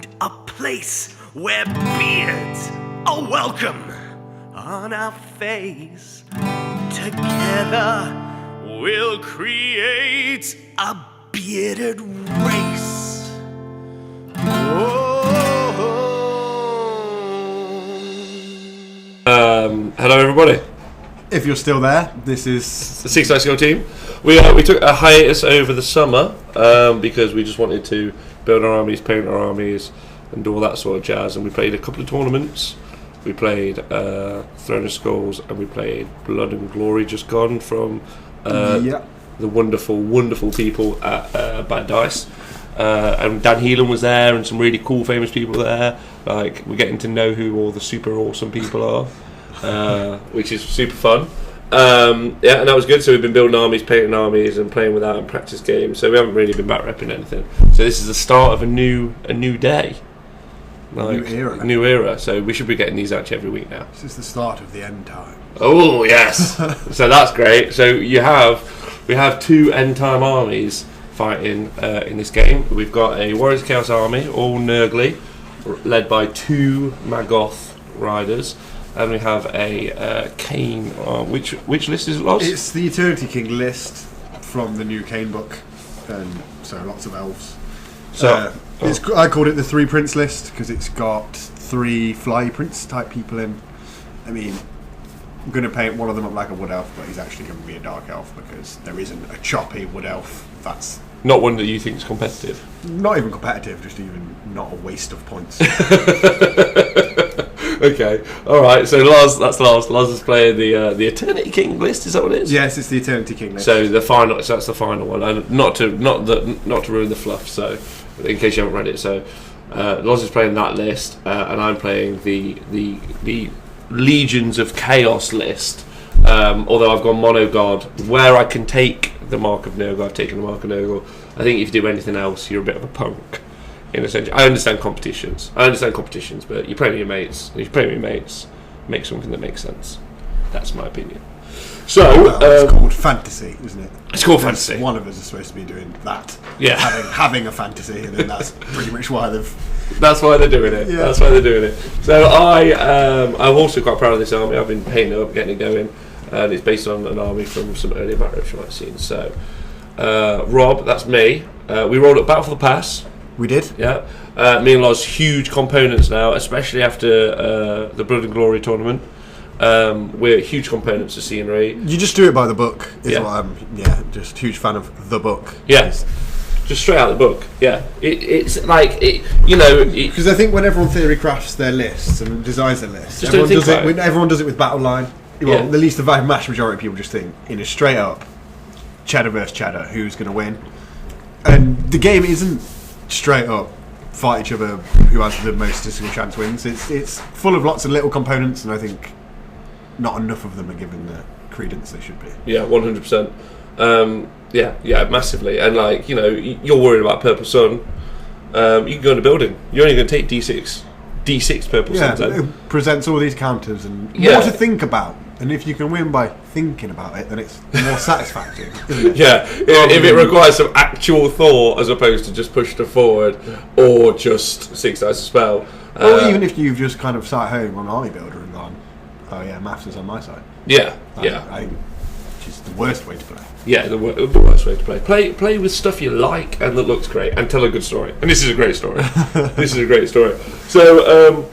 find a place where beards are welcome on our face. Together we'll create a bearded race. Hello everybody. If you're still there, this is The Sixdice team. We took a hiatus over the summer because we just wanted to build our armies, paint our armies, and do all that sort of jazz. And we played a couple of tournaments. We played Throne of Skulls, and we played Blood and Glory just gone from the wonderful, wonderful people at Bad Dice. And Dan Heelan was there, and some really cool, famous people there. Like, we're getting to know who all the super awesome people are, which is super fun. And that was good. So we've been building armies, painting armies, and playing with that and practice games. So we haven't really been back-repping anything. So this is the start of a new day. Like, new era. So we should be getting these out every week now. This is the start of the end time. Oh yes. So that's great. So we have two end time armies fighting in this game. We've got a Warriors of Chaos army, all Nurgly, led by two Maggoth riders, and we have a Kane. Which list is it, Loz? It's the Eternity King list from the new Kane book, and so lots of elves. So I called it the Three Prince list because it's got three Fly Prince type people in. I mean, I'm going to paint one of them up like a wood elf, but he's actually going to be a dark elf because there isn't a choppy wood elf that's not one that you think is competitive. Not even competitive, just even not a waste of points. Okay, all right. So Loz, that's Loz. Loz is playing the Eternity King list. Is that what it is? Yes, it's the Eternity King list. So that's the final one. And not to ruin the fluff. So in case you haven't read it, so Loz is playing that list, and I'm playing the Legions of Chaos list. Although I've gone mono god, where I can take the Mark of Nurgle, I've taken the Mark of Nurgle. I think if you do anything else, you're a bit of a punk. In a sense, I understand competitions, but you're playing with your mates. And if you're playing with your mates, make something that makes sense. That's my opinion. So it's called fantasy, isn't it? It's called fantasy. One of us is supposed to be doing that. Yeah, having a fantasy, and then that's pretty much why they've. That's why they're doing it. Yeah. That's why they're doing it. So I'm also quite proud of this army. I've been painting it up, getting it going, and it's based on an army from some earlier Batrep you might have seen. So Rob, that's me. We rolled up Battle for the Pass. We did. Yeah. Me and Loz, huge components now, especially after the Blood and Glory tournament. We're huge components of scenery. You just do it by the book. Is what I'm. Yeah, just huge fan of the book. Yeah. Just straight out the book, yeah. It's like because I think when everyone theory crafts their lists and designs their lists, everyone does it with battle line. Well, at least the vast majority of people just think in a straight up cheddar versus cheddar, who's going to win? And the game isn't straight up fight each other who has the most statistical chance wins. It's full of lots of little components, and I think not enough of them are given the credence they should be. Yeah, 100%. Yeah, massively. And you're worried about Purple Sun. You can go in a building. You're only going to take D6 Purple Suns. Yeah, it presents all these counters and more to think about. And if you can win by thinking about it, then it's more satisfactory, isn't it? Yeah, if it requires some actual thought as opposed to just push it forward or just Six Dice spell. Or even if you've just kind of sat home on Army Builder and gone, oh yeah, maths is on my side. Yeah, which is the worst way to play. Yeah, the worst way to play. Play with stuff you like and that looks great, and tell a good story. And this is a great story. So,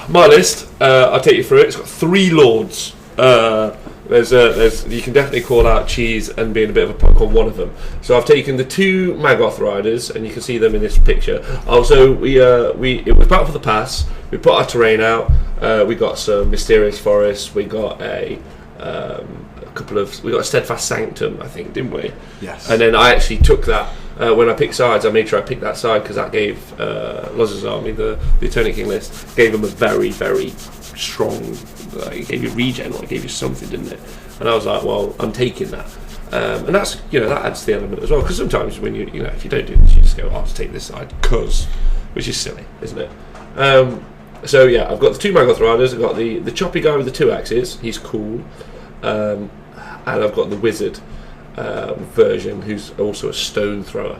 my list, I'll take you through it. It's got 3 lords. There's you can definitely call out cheese and being a bit of a punk on one of them. So I've taken the 2 Maggoth riders, and you can see them in this picture. Also, it was Battle for the Pass. We put our terrain out. We got some mysterious forests. We got a Steadfast Sanctum, I think, didn't we? Yes. And then I actually took that when I picked sides. I made sure I picked that side because that gave Loz's army, the Eternity King list, gave them a very, very strong. It gave you regen, or it gave you something, didn't it? And I was like, well, I'm taking that, and that's that adds to the element as well. Because sometimes when if you don't do this, you just go, I'll take this side, which is silly, isn't it? So yeah, I've got the 2 Maggoth riders. I've got the choppy guy with the 2 axes. He's cool. And I've got the wizard version, who's also a stone thrower.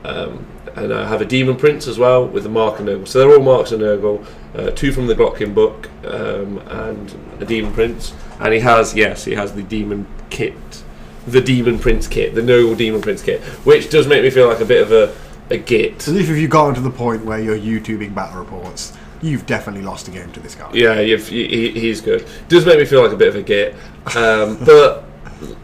And I have a Demon Prince as well with the Mark and Nurgle. So they're all Marks and Nurgle, 2 from the Glockin book, and a Demon Prince. And he has the Demon kit, the Demon Prince kit, the Nurgle Demon Prince kit, which does make me feel like a bit of a git. As if you've gotten to the point where you're YouTubing battle reports, you've definitely lost a game to this guy. Yeah, he's good. Does make me feel like a bit of a git, but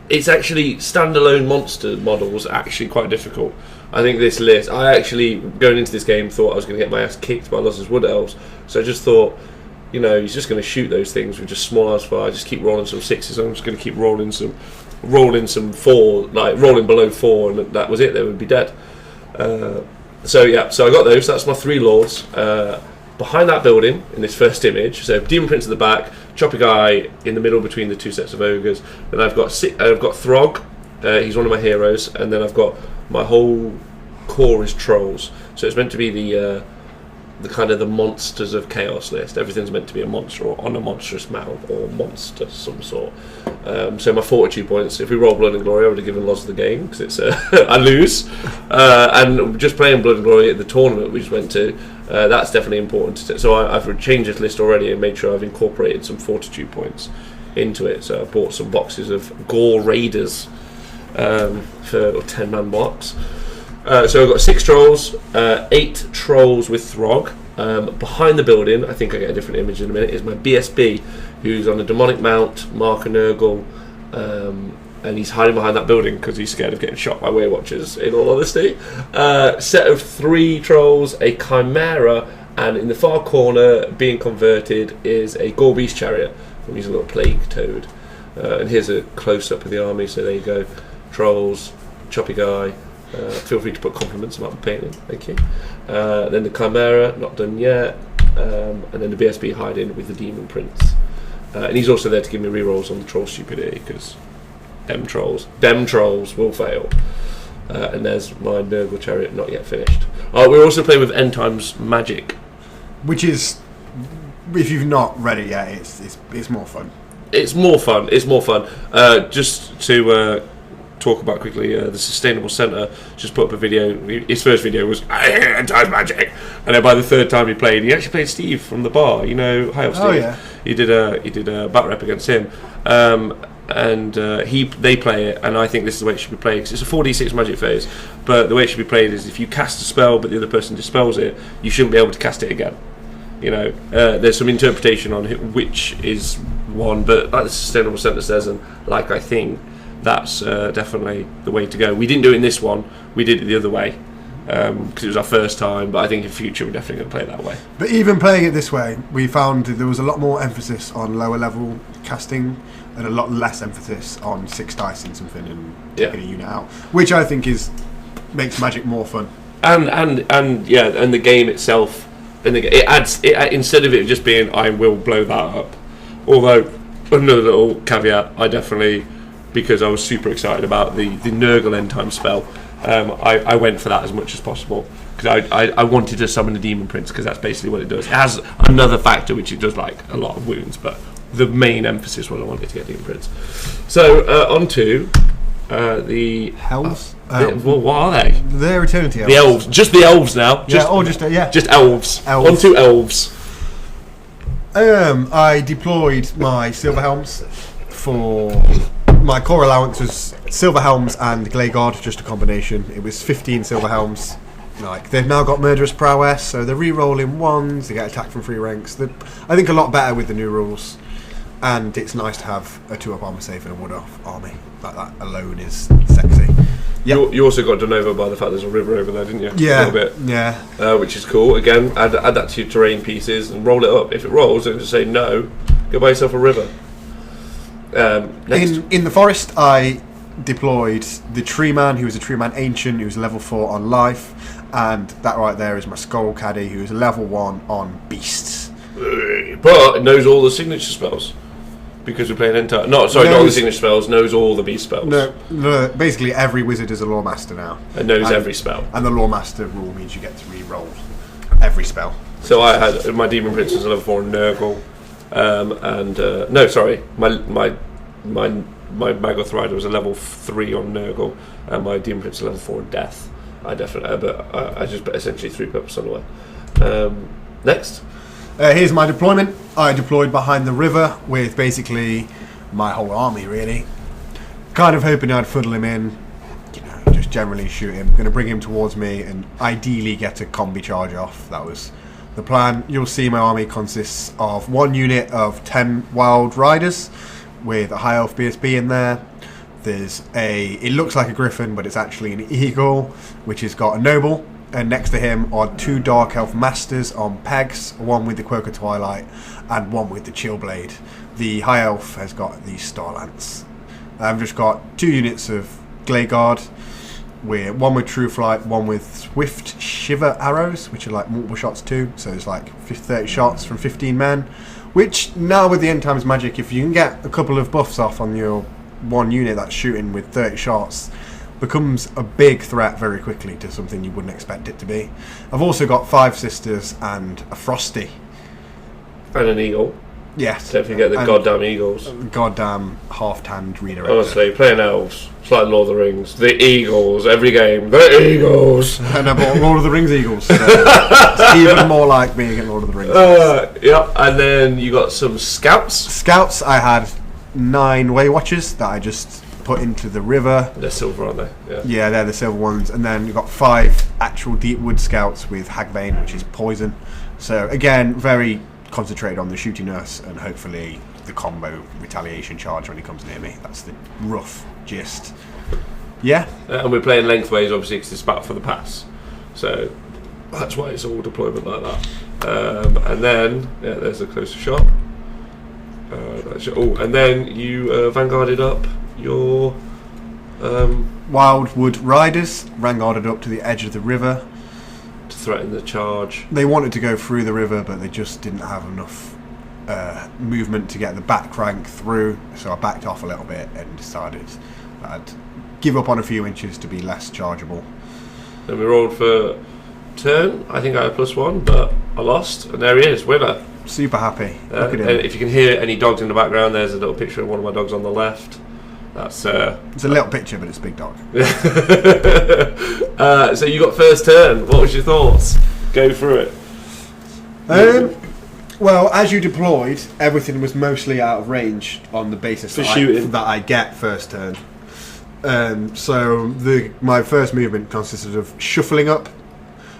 it's actually standalone monster models are actually quite difficult. I think this list, I actually, going into this game, thought I was going to get my ass kicked by Loz's Wood Elves. So I just thought, he's just going to shoot those things with just small as fire. Just keep rolling some 6s. I'm just going to keep rolling some 4, like rolling below 4, and that was it. They would be dead. So I got those. That's my 3 lords. Behind that building, in this first image, so Demon Prince at the back, Choppy Guy in the middle between the 2 sets of ogres. Then I've got Throg. He's one of my heroes, and then I've got my whole core is trolls. So it's meant to be the kind of the monsters of chaos list. Everything's meant to be a monster or on a monstrous mount or monster of some sort. So my fortitude points, if we roll Blood and Glory, I would have given Loz the game because it's I lose. And just playing Blood and Glory at the tournament we just went to, that's definitely important. So I've changed this list already and made sure I've incorporated some fortitude points into it. So I bought some boxes of Gore Raiders for a 10-man box. So I've got 6 trolls, 8 trolls with Throg. Behind the building, I think I get a different image in a minute, is my BSB, who's on a demonic mount, Mark and Nurgle, and he's hiding behind that building because he's scared of getting shot by Weirwatchers, in all honesty. Set of 3 trolls, a Chimera, and in the far corner, being converted, is a Gore Beast Chariot. I'm using a little Plague Toad. And here's a close-up of the army, so there you go. Trolls, Choppy Guy. Feel free to put compliments about the painting, thank you. Then the Chimera, not done yet. And then the BSB hiding with the Demon Prince. And he's also there to give me rerolls on the Troll Stupidity, because them trolls will fail. And there's my Nurgle Chariot, not yet finished. We're also playing with End Times Magic. Which is, if you've not read it yet, it's more fun. It's more fun. Just to talk about quickly, the Sustainable Centre just put up a video. His first video was End Times Magic, and then by the 3rd time he actually played Steve from the bar. High Elf Steve. Oh yeah. He did a Batrep against him, and they play it, and I think this is the way it should be played because it's a 4d6 magic phase. But the way it should be played is if you cast a spell, but the other person dispels it, you shouldn't be able to cast it again. There's some interpretation on which is one, but like the Sustainable Centre says, and like I think that's definitely the way to go. We didn't do it in this one, we did it the other way because it was our first time, but I think in future we're definitely going to play it that way. But even playing it this way, we found there was a lot more emphasis on lower level casting and a lot less emphasis on 6 dice in something and taking a unit out, which I think makes Magic more fun. And the game itself, and it adds instead of it just being I will blow that up. Although another little caveat, I definitely, because I was super excited about the Nurgle End Time spell, I went for that as much as possible because I wanted to summon the Demon Prince because that's basically what it does. It has another factor which it does like a lot of wounds, but the main emphasis was I wanted to get Demon Prince. So on to the Elves. What are they? They're Eternity Elves. The Elves, just the Elves now. Just Elves. On to Elves. I deployed my Silver Helms for my core allowance was Silver Helms and Gley God, just a combination. It was 15 Silver Helms. They've now got Murderous Prowess, so they're re-rolling 1s, they get attacked from 3 ranks. They're, I think, a lot better with the new rules. And it's nice to have a 2-up armor save and a 1-off army. Like that alone is sexy. Yep. You also got done over by the fact there's a river over there, didn't you? Yeah. A little bit. Yeah. Which is cool. Again, add that to your terrain pieces and roll it up. If it rolls, then just say no. Go buy yourself a river. In the forest, I deployed the Tree Man, who was a Tree Man Ancient, who was level 4 on life, and that right there is my Skull Caddy, who is level 1 on beasts. But it knows all the signature spells. Because we're playing entire. Not all the signature spells, knows all the beast spells. No, basically every wizard is a Lore Master now. And knows every spell. And the Lore Master rule means you get to re-roll every spell. So I had my Demon Prince was a level 4 on Nurgle. My Magoth Rider was a level 3 on Nurgle, and my Demon Prince was a level 4 on Death. I definitely, but I just essentially 3-purpose on the way. Next. Here's my deployment. I deployed behind the river with basically my whole army, really. Kind of hoping I'd fuddle him in, just generally shoot him. Going to bring him towards me and ideally get a combi charge off. That was the plan. You'll see my army consists of 1 unit of 10 wild riders with a high elf BSB in there. It looks like a griffin, but it's actually an eagle, which has got a noble. And next to him are 2 dark elf masters on pegs, one with the Quirk Twilight and one with the Chillblade. The high elf has got the Starlance. I've just got 2 units of Glayguard, one with True Flight, one with Swift Shiver arrows, which are like multiple shots too. So it's like 30 shots from 15 men. Which now with the end times magic, if you can get a couple of buffs off on your 1 unit that's shooting with 30 shots, becomes a big threat very quickly to something you wouldn't expect it to be. I've also got 5 sisters and a Frosty. And an eagle. Yes. Don't forget the goddamn eagles. Goddamn half-tanned redirect. Honestly, playing elves, it's like Lord of the Rings. The eagles, every game. The eagles! And I bought Lord of the Rings eagles. So it's even more like being at Lord of the Rings. Yep, and then you got some scouts. Scouts, I had 9 Way Watchers that I just put into the river. They're silver, aren't they? Yeah, they're the silver ones. And then you've got 5 actual Deepwood Scouts with Hagbane, which is poison. So again, very concentrated on the shootiness and hopefully the combo retaliation charge when he comes near me. That's the rough gist. Yeah. And we're playing lengthways, obviously, because it's battle for the pass. So that's why it's all deployment like that. And then, there's a closer shot. And then you vanguarded up your Wildwood Riders, vanguarded up to the edge of the river to threaten the charge. They wanted to go through the river, but they just didn't have enough movement to get the back rank through, so I backed off a little bit and decided that I'd give up on a few inches to be less chargeable. Then we rolled for turn. I think I had +1, but I lost, and there he is, winner. Super happy. Look at him. If you can hear any dogs in the background, there's a little picture of one of my dogs on the left. That's it's a little picture, but it's a big dog. So you got first turn. What was your thoughts? Go through it. Well, as you deployed, everything was mostly out of range on the basis that I get first turn. So my first movement consisted of shuffling up.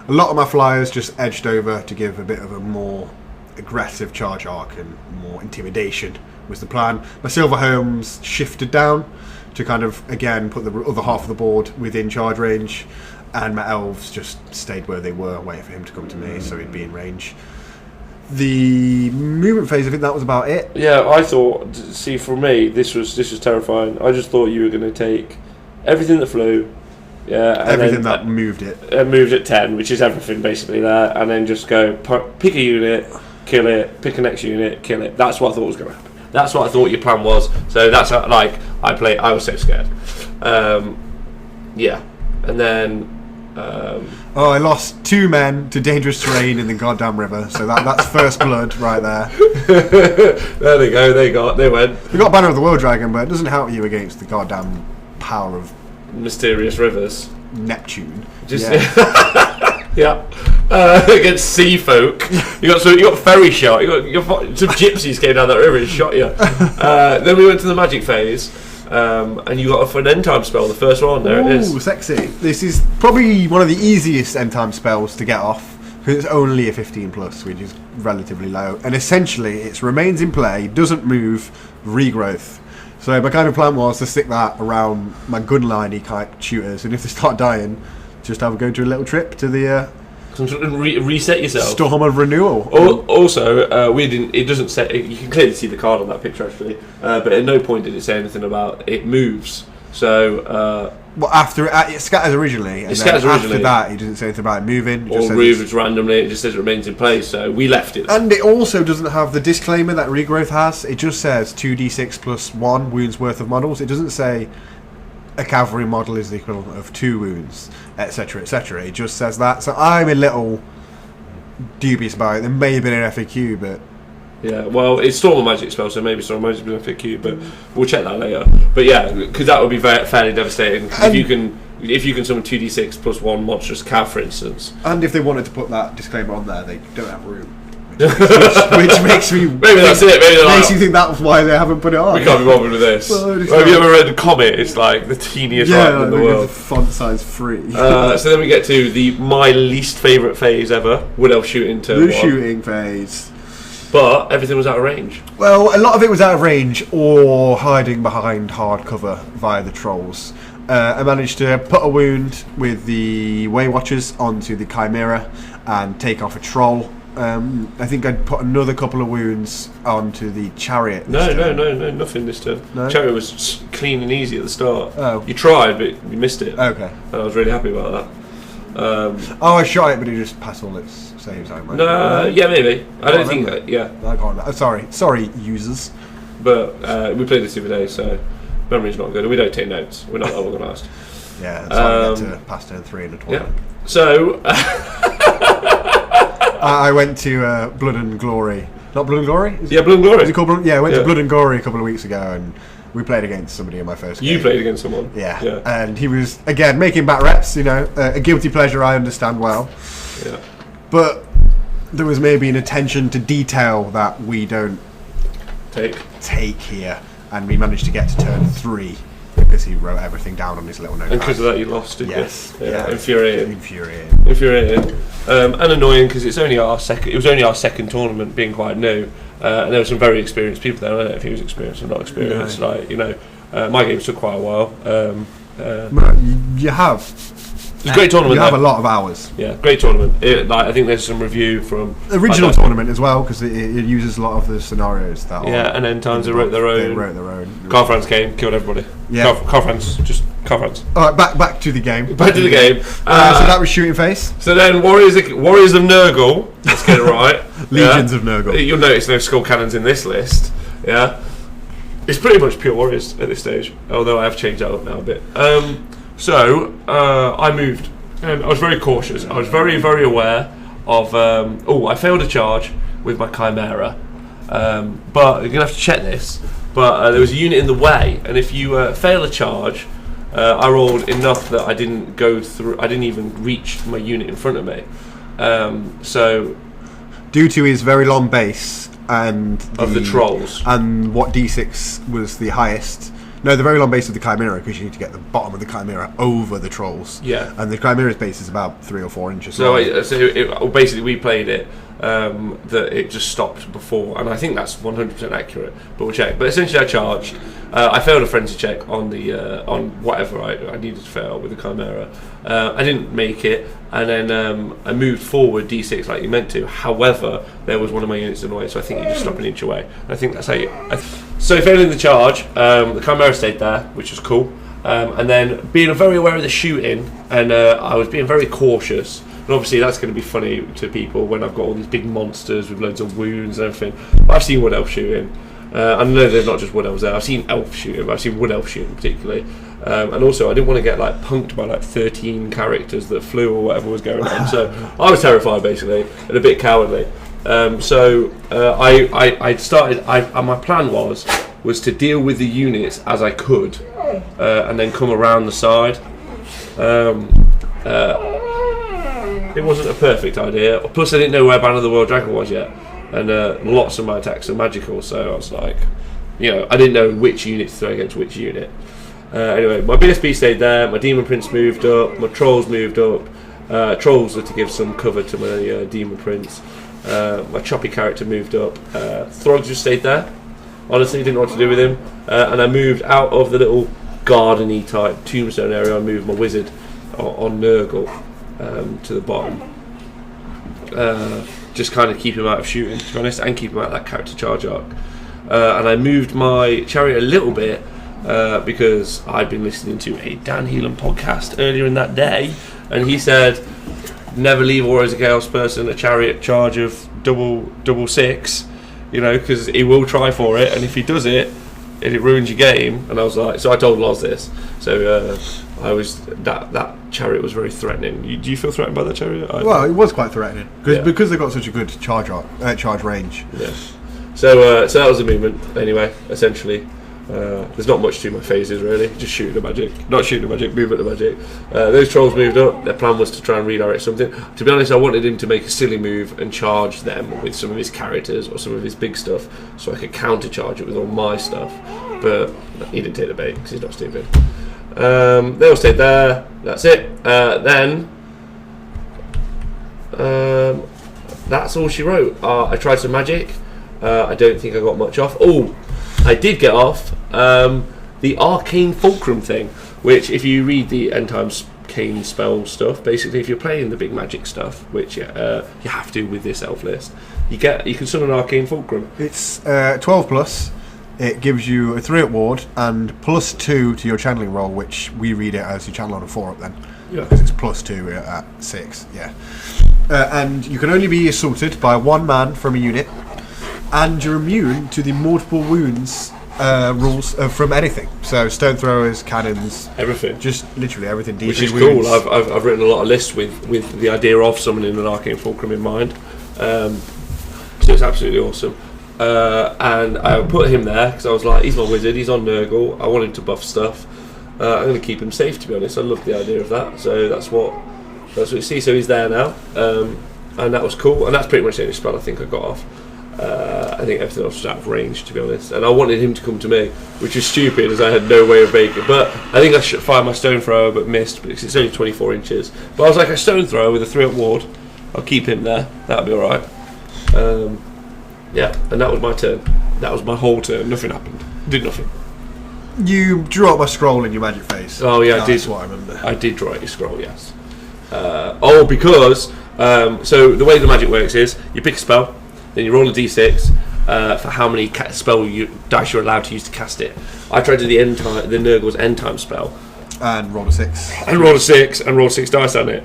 A lot of my flyers just edged over to give a bit of a more aggressive charge arc and more intimidation was the plan. My Silver Homes shifted down to kind of again put the other half of the board within charge range, and my Elves just stayed where they were, waiting for him to come to me so he'd be in range. The movement phase, I think that was about it. Yeah, I thought. See, for me, this was terrifying. I just thought you were going to take everything that flew. Yeah, and everything that moved it. Moved at 10, which is everything basically there, and then just go pick a unit, kill it, pick a next unit, kill it. That's what I thought was going to happen. That's what I thought your plan was. So that's how, I was so scared. Yeah, and then. I lost 2 men to dangerous terrain in the goddamn river. So that's first blood right there. There they go. They went. We got Banner of the World Dragon, but it doesn't help you against the goddamn power of mysterious rivers. Neptune. Just yeah. Against sea folk, you got ferry shot. You got some gypsies came down that river and shot you. Then we went to the magic phase, and you got an end time spell. The first one, there it is. Ooh, sexy! This is probably one of the easiest end time spells to get off because it's only a 15+, which is relatively low. And essentially, it remains in play, doesn't move, regrowth. So my kind of plan was to stick that around my gunliney type shooters, and if they start dying, just have a go to a little trip to the reset yourself. Storm of Renewal. Also, we didn't. It doesn't say. You can clearly see the card on that picture actually, but at no point did it say anything about it moves. So. Well, after it scatters originally, and after that, it doesn't say anything about it moving. It or moves randomly. It just says it remains in place. So we left it. And it also doesn't have the disclaimer that regrowth has. It just says 2d6 plus 1 wounds worth of models. It doesn't say a cavalry model is the equivalent of 2 wounds, etc., etc. It just says that. So I'm a little dubious about it. There may have been an FAQ, but. Yeah, well, it's Storm of Magic spell, so maybe Storm of Magic's been FAQ, but we'll check that later. But yeah, because that would be fairly devastating. If you can if you can summon 2d6 plus 1 monstrous cav, for instance. And if they wanted to put that disclaimer on there, they don't have room. Which makes me... Maybe that's it. Maybe makes you think that's why they haven't put it on. We can't be bothered with this. Have you ever read a comic? It's like the teeniest writing in the world. Font size free. So then we get to my least favourite phase ever, Wood Elf shooting turn 1. The shooting phase. But everything was out of range. Well, a lot of it was out of range or hiding behind hard cover via the trolls. I managed to put a wound with the Way Watchers onto the Chimera and take off a troll. I think I'd put another couple of wounds onto the Chariot. No, nothing this turn. No? Chariot was clean and easy at the start. Oh. You tried, but you missed it. Okay. And I was really happy about that. I shot it, but it just passed all its saves. No, yeah, maybe. I don't think that. Yeah. I can't remember. Sorry, users. But we played this the other day, so memory's not good. We don't take notes. We're not that organised. Yeah, that's how we get to pass turn 3 in a tournament. Yeah. So. I went to Blood and Glory. Not Blood and Glory? Blood and Glory. Is it called Blood? Yeah, I went to Blood and Glory a couple of weeks ago, and we played against somebody in my first game. You played against someone? Yeah. And he was, again, making Batreps, a guilty pleasure I understand well. Yeah. But there was maybe an attention to detail that we don't take here, and we managed to get to turn 3. Because he wrote everything down on his little notepad. And because of that, you lost, didn't you? Yes. Yeah. Infuriating. And annoying because it was only our second tournament, being quite new, and there were some very experienced people there. I don't know if he was experienced or not experienced. No. My games took quite a while. You have. It was a great tournament. You have a lot of hours. Yeah, great tournament. I think there's some review from original tournament as well, because it uses a lot of the scenarios that. Yeah, and then times they wrote their own. Car France came, killed everybody. Yeah, Car France. All right, back to the game. So that was shooting face. So then Warriors of Nurgle. Let's get it right. Legions of Nurgle. You'll notice no skull cannons in this list. Yeah, it's pretty much pure Warriors at this stage. Although I have changed that up now a bit. So I moved, and I was very cautious. I was very, very aware of. I failed a charge with my Chimera, but you're gonna have to check this. But there was a unit in the way, and if you fail a charge, I rolled enough that I didn't go through. I didn't even reach my unit in front of me. So, due to his very long base and the trolls, and what D6 was the highest. No, the very long base of the Chimera, because you need to get the bottom of the Chimera over the trolls. Yeah. And the Chimera's base is about 3 or 4 inches long. So basically we played it that it just stopped before, and I think that's 100% accurate, but we'll check. But essentially I charged. I failed a frenzy check on the on whatever I needed to fail with the Chimera. I didn't make it, and then I moved forward D6 like you meant to. However, there was one of my units in the way, so I think you just stop an inch away. And I think that's how you... So failing the charge, the Chimera stayed there, which was cool. And then being very aware of the shooting, and I was being very cautious. And obviously that's going to be funny to people when I've got all these big monsters with loads of wounds and everything. But I've seen Wood Elf shooting. I know there's not just Wood Elves there. I've seen Elf shooting, but I've seen Wood Elf shooting particularly. And also I didn't want to get punked by 13 characters that flew or whatever was going on. So I was terrified basically, and a bit cowardly. So I started. My plan was to deal with the units as I could, and then come around the side. It wasn't a perfect idea. Plus, I didn't know where Banner of the World Dragon was yet, and lots of my attacks are magical. So I was like, I didn't know which unit to throw against which unit. Anyway, my BSB stayed there. My Demon Prince moved up. My Trolls moved up. Trolls were to give some cover to my Demon Prince. My choppy character moved up. Throgs just stayed there. Honestly, didn't know what to do with him. And I moved out of the little garden-y type tombstone area. I moved my wizard on Nurgle to the bottom. Just kind of keep him out of shooting, to be honest, and keep him out of that character charge arc. And I moved my chariot a little bit because I'd been listening to a Dan Heelan podcast earlier in that day, and he said, never leave Warriors of Chaos person a chariot charge of double six, because he will try for it, and if he does it, it ruins your game. And I was like, so I told Loz this. So I was that chariot was very threatening. Do you feel threatened by that chariot? Well, it was quite threatening because they got such a good charge range. Yeah. So that was the movement anyway, essentially. There's not much to my phases really, just shooting the magic, not shooting the magic, moving the magic. Those trolls moved up, their plan was to try and redirect something. To be honest, I wanted him to make a silly move and charge them with some of his characters or some of his big stuff so I could counter-charge it with all my stuff, but he didn't take the bait because he's not stupid. They all stayed there, that's it. Then that's all she wrote. I tried some magic, I don't think I got much off. Oh, I did get off the Arcane Fulcrum thing, which if you read the End Times Cane spell stuff, basically if you're playing the big magic stuff, which you have to with this elf list, you can summon Arcane Fulcrum. It's 12 plus. It gives you a 3-up ward and +2 to your channeling roll, which we read it as you channel on a 4-up then. Yeah. Because it's +2 at 6, yeah. And you can only be assaulted by one man from a unit, and you're immune to the multiple wounds rules from anything. So stone throwers, cannons, everything, just literally everything. Which is wounds. cool. I've written a lot of lists with the idea of summoning an Arcane Fulcrum in mind. So it's absolutely awesome. And I put him there because I was like, he's my wizard, he's on Nurgle, I want him to buff stuff. I'm going to keep him safe, to be honest. I love the idea of that. So that's what you see. So he's there now, and that was cool. And that's pretty much the only spell I think I got off. I think everything else was out of range, to be honest. And I wanted him to come to me, which is stupid, as I had no way of making. But I think I should fire my stone thrower, but missed because it's only 24 inches. But I was like, a stone thrower with a 3-up ward. I'll keep him there. That'll be all right. Yeah, and that was my turn. That was my whole turn. Nothing happened. Did nothing. You drew up my scroll in your magic phase. Oh yeah, I did. That's what I remember. I did draw out your scroll. Yes. Because so the way the magic works is you pick a spell, then you roll a d6 for how many spell dice you're allowed to use to cast it. I tried to do the Nurgle's end time spell. And roll a 6. And roll a 6 and roll 6 dice on it,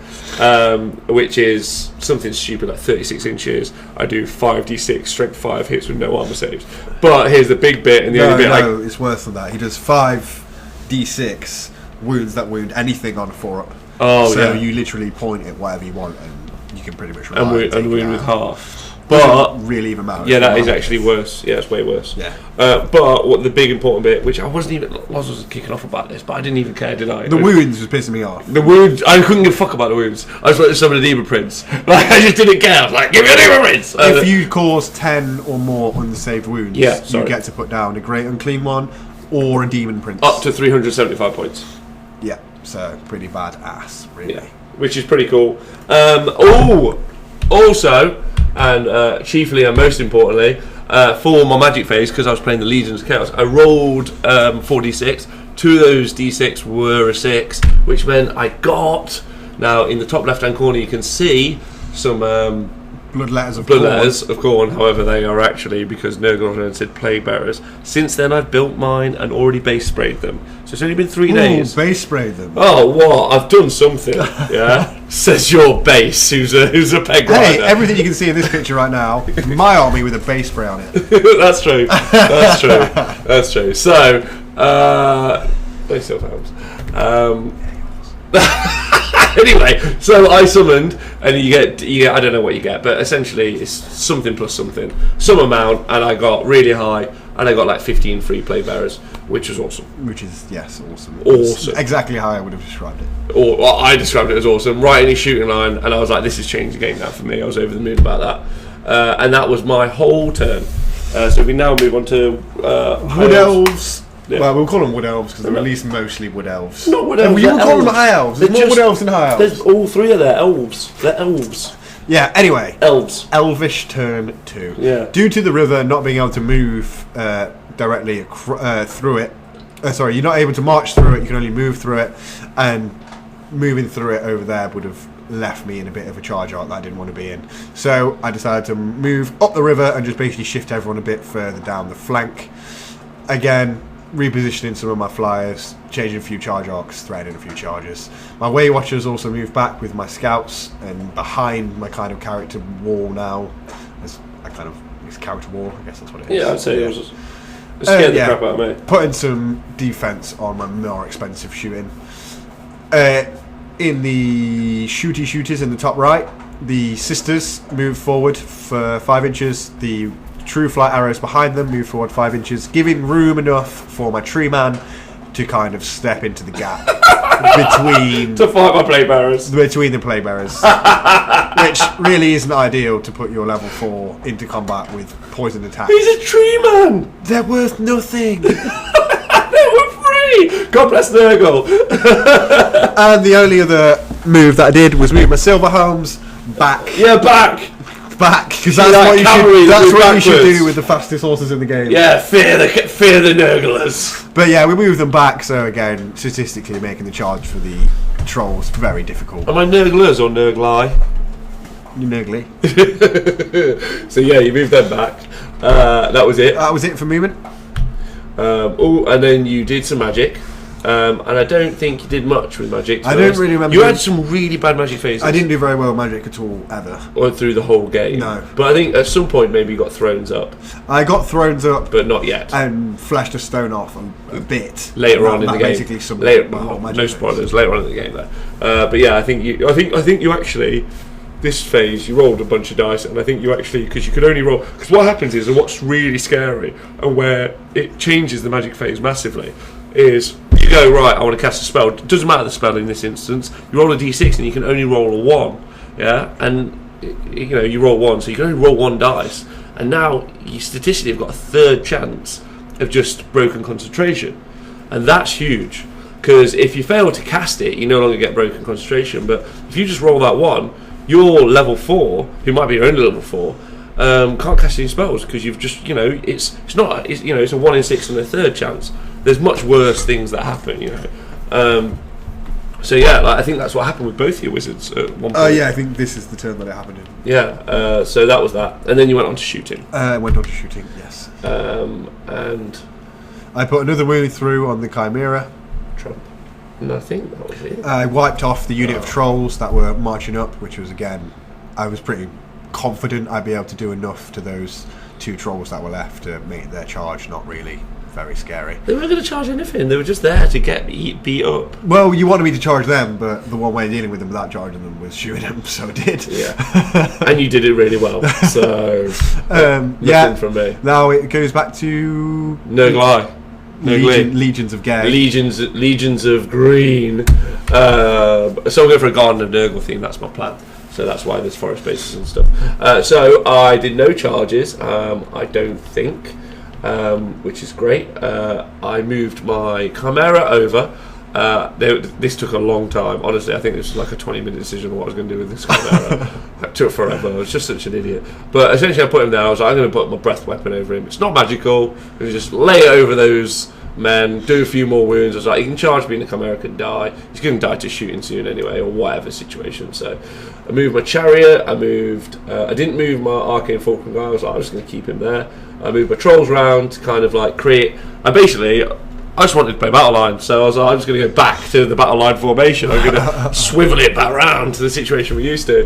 which is something stupid like 36 inches. I do 5d6 strength 5 hits with no armor saves. But here's the big bit, and the only bit it's worse than that. He does 5d6 wounds that wound anything on a 4-up. Oh, so yeah. you literally point it whatever you want, and you can pretty much and wound with half. But really even matter. Yeah, that is actually worse. Yeah, it's way worse. Yeah. But what the big important bit, which I wasn't kicking off about this, but I didn't even care, did I? The wounds was pissing me off. The wounds, I couldn't give a fuck about the wounds. I was like summon a demon prince. Like I just didn't care. I was like, give me a demon prince. If you cause 10 or more unsaved wounds, you get to put down a great unclean one or a demon prince. Up to 375 points. Yeah, so pretty bad ass, really. Yeah, which is pretty cool. Also. And chiefly and most importantly, for my magic phase, because I was playing the Legions of Chaos, I rolled 4d6. 2 of those d6 were a 6, which meant I got... Now, in the top left-hand corner, you can see some... Blood letters of Khorne, however, they are actually, because Nurgle said plague bearers. Since then, I've built mine and already base sprayed them. So it's only been 3 days. Base sprayed them. Oh, what? I've done something. Yeah, says your base, who's a peg rider. Hey, everything you can see in this picture right now, my army with a base spray on it. That's true. That's true. That's true. So, they still found. Anyway, so I summoned, and you get I don't know what you get, but essentially it's something plus something, some amount, and I got really high, and I got like 15 free play bearers, which was awesome. Which is awesome. Awesome. Exactly how I would have described it. Or well, I described it as awesome, right in his shooting line, and I was like, this has changed the game now for me. I was over the moon about that, and that was my whole turn. So we now move on to Wood Elves. Yeah. Well, we'll call them Wood Elves because they're at least mostly Wood Elves. Not Wood Elves. You will call them High Elves. There's more Wood Elves than High Elves. There's all 3 of their elves. They're elves. Yeah, anyway. Elves. Elvish turn 2. Yeah. Due to the river not being able to move directly through it, you're not able to march through it, you can only move through it, and moving through it over there would have left me in a bit of a charge arc that I didn't want to be in. So I decided to move up the river and just basically shift everyone a bit further down the flank. Again, repositioning some of my flyers, changing a few charge arcs, threading a few charges. My Way Watchers also moved back with my scouts and behind my kind of character wall now. As I kind of it's character wall, I guess that's what it is. Yeah, I'd say it was scared the crap out of me. Putting some defense on my more expensive shooting. In the shooters in the top right, the sisters move forward for 5 inches. The True Flight arrows behind them, move forward 5 inches, giving room enough for my tree man to kind of step into the gap between to fight my plague bearers. Between the plague bearers, which really isn't ideal to put your level 4 into combat with poison attacks. He's a tree man. They're worth nothing. They were free. God bless Nurgle. And the only other move that I did was move my silver homes back. Yeah, back. Because that's what you should do with the fastest horses in the game. Yeah, fear the Nurglers. But yeah, we moved them back, so again, statistically making the charge for the trolls very difficult. Am I Nurglers or Nurgli? You Nurgly. So yeah, you moved them back. That was it. That was it for movement. And then you did some magic. And I don't think you did much with magic. I don't really remember. You had some really bad magic phases. I didn't do very well with magic at all, ever. Or through the whole game. No. But I think at some point maybe you got thrones up. I got thrones up. But not yet. And fleshed a stone off a bit. Later on in the game. Basically no spoilers, later on in the game though. But yeah, I think you actually... This phase, you rolled a bunch of dice, and I think you actually, because you could only roll. Because what happens is, and what's really scary, and where it changes the magic phase massively, is you go, right, I want to cast a spell. It doesn't matter the spell in this instance. You roll a d6, and you can only roll a 1. Yeah, and you roll 1, so you can only roll 1 dice. And now you statistically have got a third chance of just broken concentration, and that's huge. Because if you fail to cast it, you no longer get broken concentration. But if you just roll that 1. Your level 4, who might be your only level 4, can't cast any spells because you've just, it's a 1 in 6 and a third chance. There's much worse things that happen, So yeah, I think that's what happened with both your wizards at one point. Oh yeah, I think this is the turn that it happened in. Yeah, so that was that, and then you went on to shooting. Went on to shooting, yes. And I put another wound through on the Chimera. Trump. And I think that was it. I wiped off the unit of trolls that were marching up, which was, again, I was pretty confident I'd be able to do enough to those 2 trolls that were left to make their charge not really very scary. They weren't going to charge anything. They were just there to get beat up. Well, you wanted me to charge them, but the one way of dealing with them without charging them was shooting them, so I did. Yeah. And you did it really well. So, nothing from me. Now it goes back to... Nurgli. Legions of Gay. Legions of Green. So I'm going for a Garden of Nurgle theme. That's my plan. So that's why there's forest bases and stuff. So I did no charges. I don't think, which is great. I moved my Chimera over. This took a long time. Honestly, I think this was like a 20-minute decision on what I was going to do with this Chimera. It took forever. I was just such an idiot. But essentially, I put him there. I was like, I'm going to put my breath weapon over him. It's not magical. I'm going to just lay it over those men, do a few more wounds. I was like, he can charge me and the Chimera can die. He's going to die to shooting soon anyway, or whatever situation. So I moved my Chariot. I didn't move my Arcane Falcon guy. I was like, I'm just going to keep him there. I moved my Trolls round to kind of like create... I just wanted to play Battle Line, so I was like, I'm just going to go back to the Battle Line formation. I'm going to swivel it back round to the situation we used to.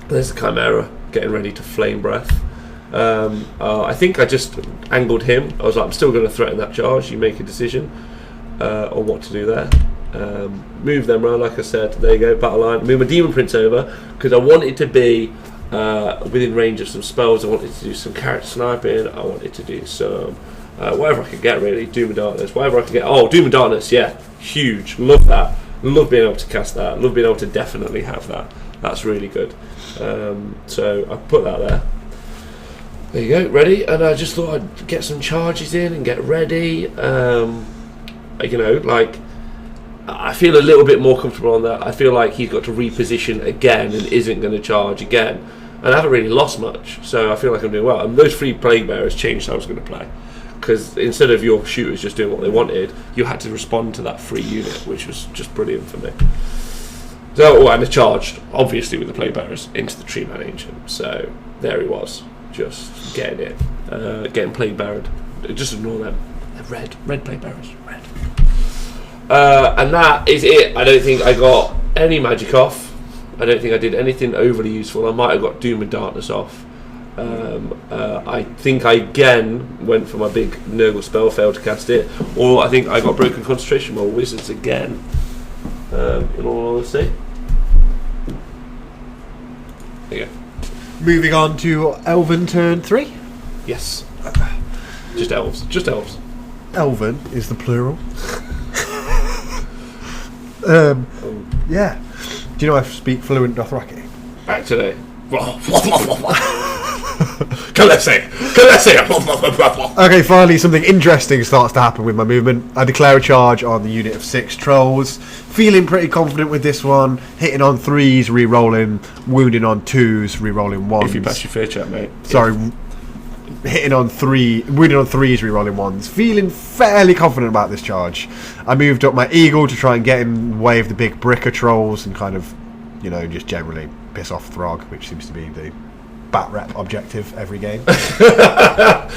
There's the Chimera getting ready to flame breath. I think I just angled him. I was like, I'm still going to threaten that charge. You make a decision on what to do there. Move them around, like I said. There you go, Battle Line. Move my Demon Prince over because I wanted to be within range of some spells. I wanted to do some character sniping. I wanted to do some... whatever I could get, really. Doom and Darkness, whatever I could get. Oh, Doom and Darkness, yeah, huge. Love that. Love being able to cast that. Love being able to definitely have that. That's really good. So I put that there. There you go, ready. And I just thought I'd get some charges in and get ready. I feel a little bit more comfortable on that. I feel like he's got to reposition again and isn't going to charge again. And I haven't really lost much, so I feel like I'm doing well. And those 3 Plague Bearers changed how I was going to play. Because instead of your shooters just doing what they wanted, you had to respond to that free unit, which was just brilliant for me. So, and I charged, obviously, with the Plague Bearers into the Tree Man Ancient. So there he was, just getting it, getting Plague Beared. Just ignore them. They're red Plague Bearers, red. And that is it. I don't think I got any magic off. I don't think I did anything overly useful. I might have got Doom and Darkness off. I think I again went for my big Nurgle spell, failed to cast it, or I think I got broken concentration by wizards again. In all honesty, there you go. Moving on to Elven turn 3. Yes. Just elves. Just elves. Elven is the plural. Yeah. Do you know I speak fluent Dothraki? Back today. Okay, finally something interesting starts to happen with my movement. I declare a charge on the unit of 6 trolls. Feeling pretty confident with this one. Hitting on 3s, re-rolling. Wounding on 2s, re-rolling 1s. If you pass your fear check, mate. Sorry. Hitting on 3, wounding on 3s, re-rolling 1s. Feeling fairly confident about this charge. I moved up my eagle to try and get in the way of the big bricker trolls and kind of, you know, just generally piss off Throg, which seems to be the Batrep objective every game. Throg!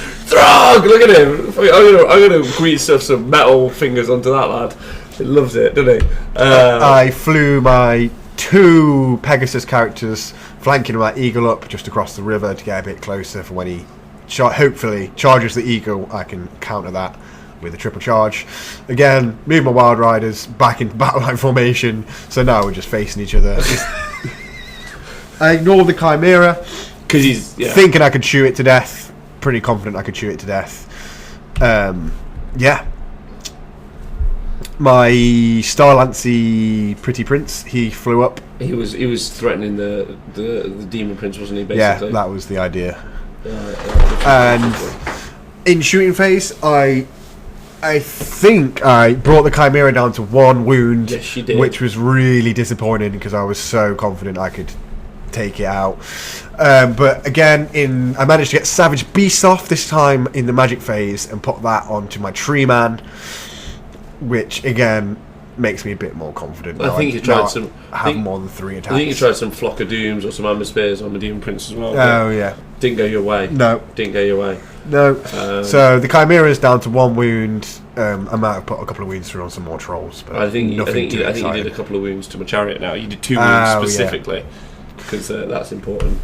Look at him! I'm gonna grease some metal fingers onto that lad. He loves it, doesn't he? I flew my 2 Pegasus characters, flanking my eagle up just across the river to get a bit closer for when he hopefully charges the eagle. I can counter that with a triple charge. Again, move my Wild Riders back into battle line formation, so now we're just facing each other. I ignored the Chimera because he's thinking I could shoot it to death. Pretty confident I could shoot it to death. Yeah. My Starlancy Pretty Prince, he flew up. He was threatening the Demon Prince, wasn't he? Basically, yeah, that was the idea. And in shooting phase, I think I brought the Chimera down to 1 wound. Yes, you did. Which was really disappointing because I was so confident I could take it out. But again, I managed to get Savage Beast off this time in the magic phase and put that onto my Tree Man, which again makes me a bit more confident. I think you tried more than 3 attacks. I think you tried some Flock of Dooms or some Amber Spears on the Demon Prince as well. Oh yeah, didn't go your way. No, didn't go your way. No. So the Chimera is down to 1 wound. I might have put a couple of wounds through on some more trolls, but I think you did a couple of wounds to my chariot. Now you did 2 wounds specifically because that's important.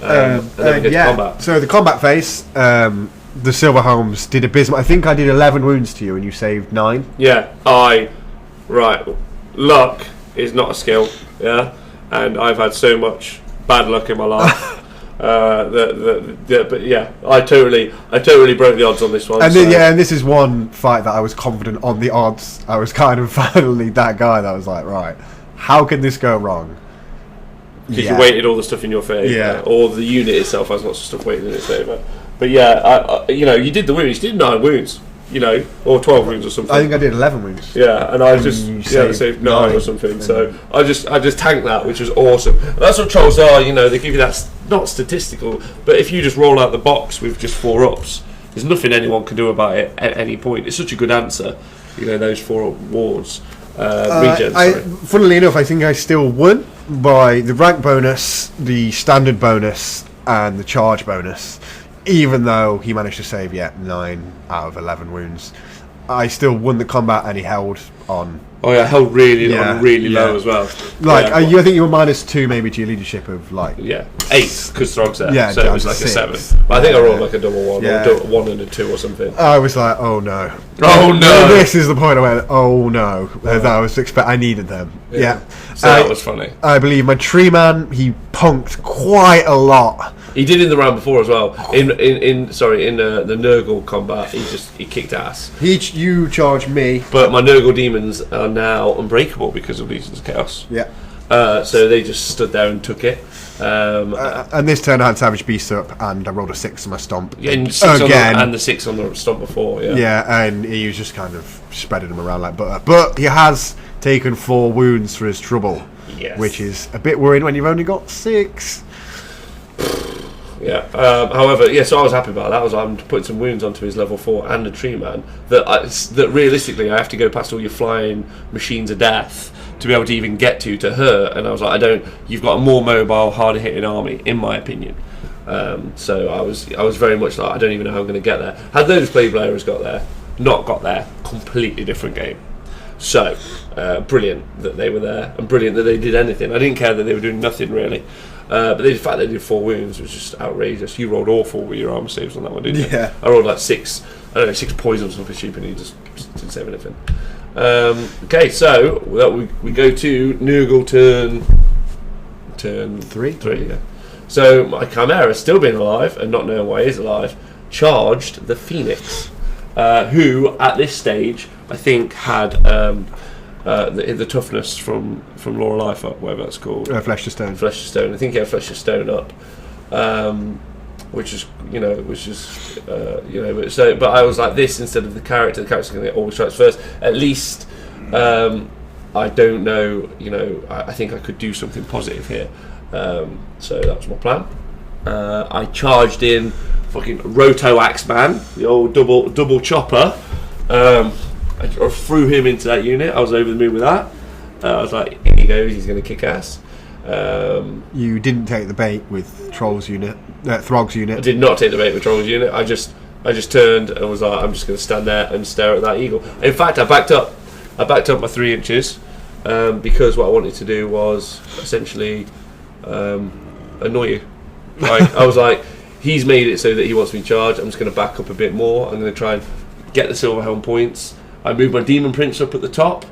And then we get to combat. So the combat phase, the Silverhelms did abysmal. I think I did 11 wounds to you, and you saved 9. Yeah, right. Luck is not a skill. Yeah, and I've had so much bad luck in my life. But yeah, I totally broke the odds on this one. And then, and this is one fight that I was confident on the odds. I was kind of finally that guy that was like, right, how can this go wrong? Because you weighted all the stuff in your favour, or the unit itself has lots of stuff weighted in its favour. But yeah, you did the wounds. You did 9 wounds, or 12 wounds or something. I think I did 11 wounds. Yeah, and I just saved 9 or something. So I just tanked that, which was awesome. And that's what trolls are. They give you that, not statistical, but if you just roll out the box with just 4 ups, there's nothing anyone can do about it at any point. It's such a good answer. Those 4 up wards. Funnily enough, I think I still won by the rank bonus, the standard bonus, and the charge bonus. Even though he managed to save 9 out of 11 wounds, I still won the combat, and he held on. Oh yeah, held really low as well. I think you were -2 maybe to your leadership of 8 because Throg's there. Yeah, so it was like 6. a 7. But I think I rolled like a double 1 or a 1 and a 2 or something. I was like, oh no, this is the point I went, oh no, that I was I needed them. Yeah. So that was funny. I believe my Tree Man, he punked quite a lot. He did in the round before as well. In the Nurgle combat, he kicked ass. You charged me, but my Nurgle demons are now unbreakable because of Legions of Chaos. Yeah. So they just stood there and took it. And this turn I had Savage Beast up, and I rolled a 6 on my stomp. Yeah, and the 6 on the stomp before. Yeah. Yeah, and he was just kind of spreading them around like butter. But he has taken 4 wounds for his trouble, which is a bit worrying when you've only got 6. Yeah. However, so I was happy about that. I'm putting some wounds onto his level 4 and a Tree Man. That realistically, I have to go past all your flying machines of death to be able to even get to her. And I was like, You've got a more mobile, harder hitting army, in my opinion. So I was very much like, I don't even know how I'm going to get there. Had those Blade Blayers got there, completely different game. So brilliant that they were there, and brilliant that they did anything. I didn't care that they were doing nothing really. But the fact they did 4 wounds was just outrageous. You rolled awful with your armor saves on that one, didn't you? Yeah. I rolled 6 poisons or something stupid, and he just didn't save anything. Okay, so we go to Nurgle turn 3. Yeah. So my Chimera, still being alive and not knowing why he's alive, charged the Phoenix, who at this stage I think had the toughness from Law of Life up, whatever that's called. Flesh to Stone. Flesh to Stone. I think he had Flesh to Stone up, which is But I was like this instead of the character. The character's going to always strikes first. At least I don't know. I think I could do something positive here. So that was my plan. I charged in fucking Roto Axeman, the old double chopper. I threw him into that unit. I was over the moon with that. I was like, here he goes, he's going to kick ass. You didn't take the bait with Throg's unit. I did not take the bait with Throg's unit. I just turned and was like, I'm just going to stand there and stare at that eagle. In fact, I backed up my 3 inches because what I wanted to do was essentially annoy you. Like, I was like, he's made it so that he wants me charged. I'm just going to back up a bit more. I'm going to try and get the silver helm points. I moved my Demon Prince up at the top.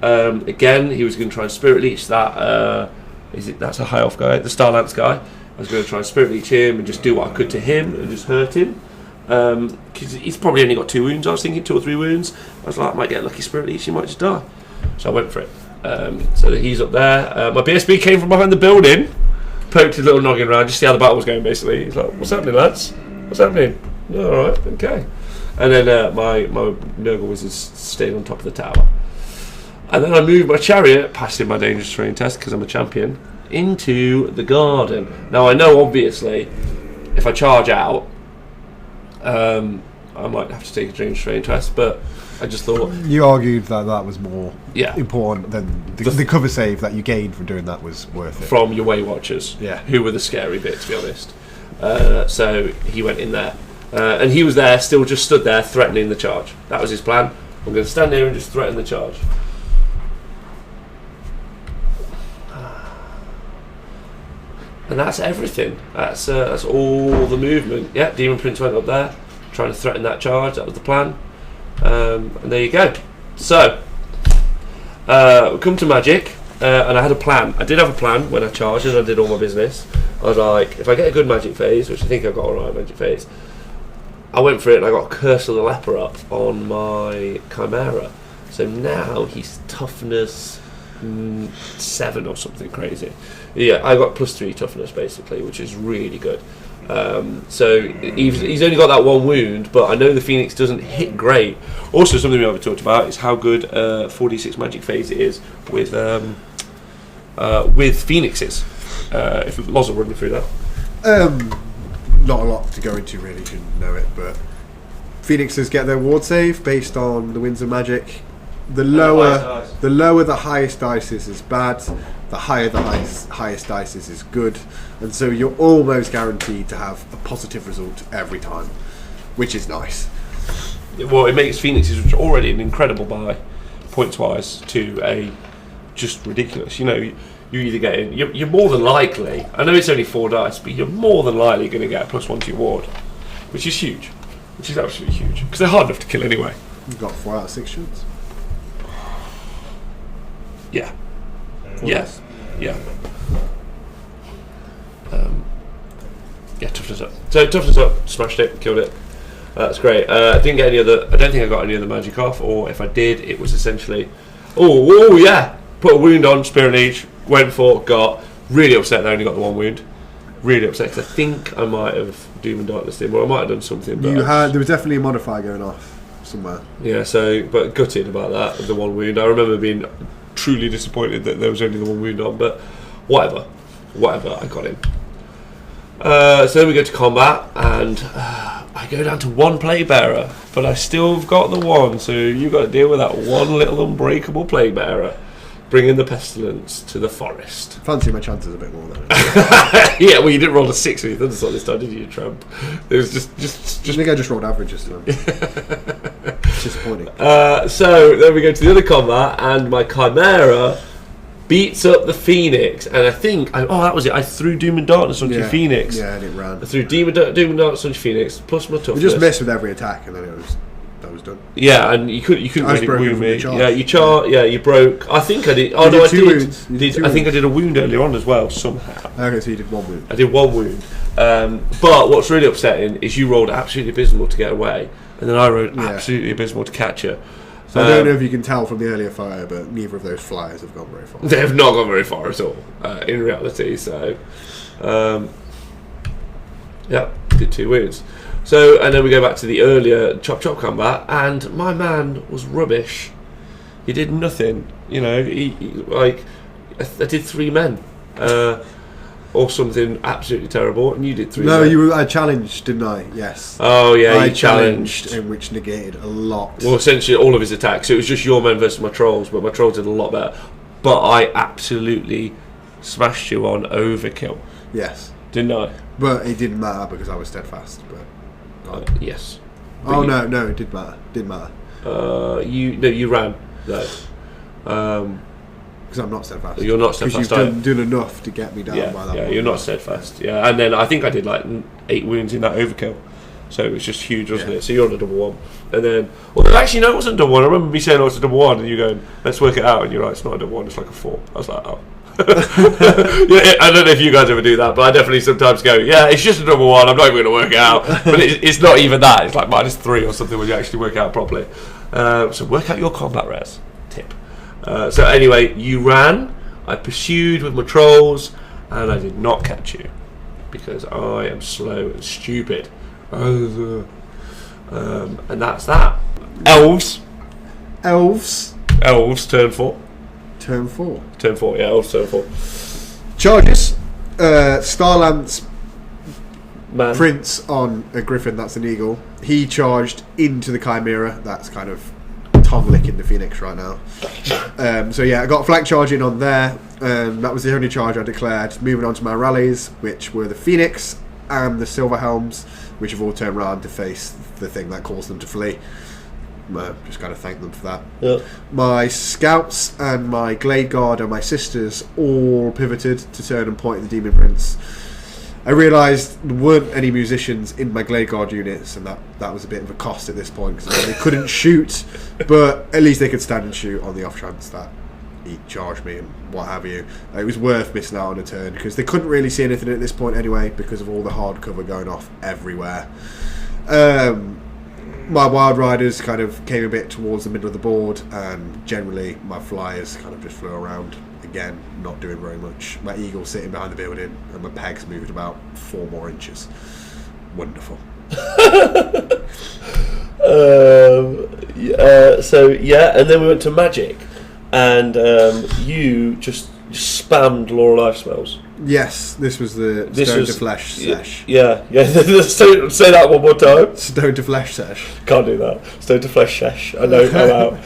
Again, he was going to try and Spirit Leech that. That's a high elf guy, the Starlance guy. I was going to try and Spirit Leech him and just do what I could to him and just hurt him. Because he's probably only got 2 wounds. I was thinking 2 or 3 wounds. I was like, I might get a lucky Spirit Leech, he might just die. So I went for it. So that he's up there. My BSB came from behind the building, poked his little noggin around, just see how the battle was going. Basically, he's like, "What's happening, lads? What's happening?" "Oh, all right, okay." And then my Nurgle Wizards stayed on top of the tower. And then I moved my chariot, passing my dangerous terrain test because I'm a champion, into the garden. Now I know, obviously, if I charge out, I might have to take a dangerous terrain test, but I just thought... You argued that was more Yeah. important than the cover save that you gained from doing that was worth it. From your Way Watchers, Yeah. who were the scary bit, to be honest. So he went in there. And he was there, still just stood there, threatening the charge. That was his plan. I'm going to stand here and just threaten the charge. And that's everything. That's all the movement. Yeah, Demon Prince went up there, trying to threaten that charge. That was the plan. And there you go. So, we come to Magic, and I had a plan. I did have a plan when I charged and I did all my business. I was like, if I get a good Magic phase, which I think I got alright Magic phase, I went for it and I got Curse of the Leper up on my Chimera. So now he's toughness 7 or something crazy. Yeah, I got +3 toughness basically, which is really good. So he's only got that 1 wound, but I know the Phoenix doesn't hit great. Also, something we haven't talked about is how good 4d6 Magic phase it is with Phoenixes. If Loz will run me through that. Not a lot to go into really, you know it, but Phoenixes get their ward save based on the Winds of Magic. The lower the highest dice is bad, the higher the highest dice is good, and so you're almost guaranteed to have a positive result every time, which is nice. Well, it makes Phoenixes, which are already an incredible buy, points-wise, to a just ridiculous. You either get in, you're more than likely, I know it's only 4 dice, but you're more than likely going to get a +1 to your ward, which is huge, which is absolutely huge, because they're hard enough to kill anyway. You've got 4 out of 6 shoots. Yeah. Yes. Yeah. Toughness up. So toughness up, smashed it, killed it. That's great. I didn't get any other. I don't think I got any other magic off, or if I did, it was essentially, oh yeah, put a wound on, Spirit Leech, went for, got. Really upset that I only got the 1 wound. Really upset because I think I might have Doom and Darkness in, or I might have done something. But there was definitely a modifier going off somewhere. Yeah. So, but gutted about that, the 1 wound. I remember being truly disappointed that there was only the 1 wound on, but whatever, I got him. So then we go to combat, and I go down to 1 plague bearer, but I still have got the 1, so you've got to deal with that 1 little unbreakable plague bearer, bringing the pestilence to the forest. Fancy my chances a bit more though. Yeah, well, you didn't roll a 6 with your Thunderstone this time, did you, tramp? It was just. I think I just rolled averages then. It's disappointing. So then we go to the other combat, and my Chimera beats up the Phoenix, and I think that was it. I threw Doom and Darkness onto Phoenix. Yeah, and it ran. I threw Doom and Darkness onto Phoenix plus my toughness. We just missed with every attack, and then it was done. I was done. Yeah, and you couldn't really wound me. Yeah, you broke. I think I did. Oh no, I did. I think I did a wound earlier on as well somehow. Okay, so you did one wound. I did one wound. But what's really upsetting is you rolled absolutely abysmal to get away, and then I rolled absolutely abysmal to catch you. So I don't know if you can tell from the earlier fire, but neither of those flyers have gone very far. They have not gone very far at all, in reality. So, did 2 wounds. So, and then we go back to the earlier chop combat, and my man was rubbish. He did nothing. You know, I did 3 men, or something absolutely terrible, and you did 3. No, men. I challenged, didn't I? Yes. Oh yeah, I you challenged, in which negated a lot. Well, essentially all of his attacks. So it was just your men versus my trolls, but my trolls did a lot better. But I absolutely smashed you on overkill. Yes. Didn't I? But it didn't matter because I was steadfast. But yes. But no, it did matter. Didn't matter. You ran though. Because I'm not steadfast. You're not steadfast. Because you've done enough to get me down by that. Yeah, you're not steadfast. Yeah, and then I think I did like 8 wounds in that overkill. So it was just huge, wasn't it? So you're on a double 1. And then, well, actually, no, it wasn't a double 1. I remember me saying, oh, it's a double 1, and you going, let's work it out. And you're like, it's not a double 1, it's like a 4. I was like, oh. Yeah, I don't know if you guys ever do that, but I definitely sometimes go, yeah, it's just a double 1, I'm not even going to work it out. But it's not even that. It's like -3 or something when you actually work it out properly. So work out your combat res. Tip. So anyway, you ran, I pursued with my trolls, and I did not catch you because I am slow and stupid. And that's that. Elves, turn 4. Turn 4, yeah, Elves turn 4. Charges. Starlance Man. Prince on a griffin, that's an eagle. He charged into the Chimera, that's kind of tongue licking the Phoenix right now. So yeah, I got flank charging on there. That was the only charge I declared. Moving on to my rallies, which were the Phoenix and the Silver Helms, which have all turned around to face the thing that caused them to flee. Just kind of thank them for that. Yeah. My scouts and my Glade Guard and my sisters all pivoted to turn and point at the Demon Prince. I realised there weren't any musicians in my Glade Guard units, and that was a bit of a cost at this point because they couldn't shoot, but at least they could stand and shoot on the off chance that he'd charge me and what have you. It was worth missing out on a turn because they couldn't really see anything at this point anyway because of all the hard cover going off everywhere. My Wild Riders kind of came a bit towards the middle of the board, and generally my Flyers kind of just flew around. Again, not doing very much. My Eagle sitting behind the building, and my Pegs moved about 4 more inches. Wonderful. And then we went to Magic, and you just spammed Law of Life spells. Yes, this was the Stone to Flesh sesh. Yeah. Say that one more time. Stone to Flesh sesh. Can't do that. Stone to Flesh sesh. I know, I'm out.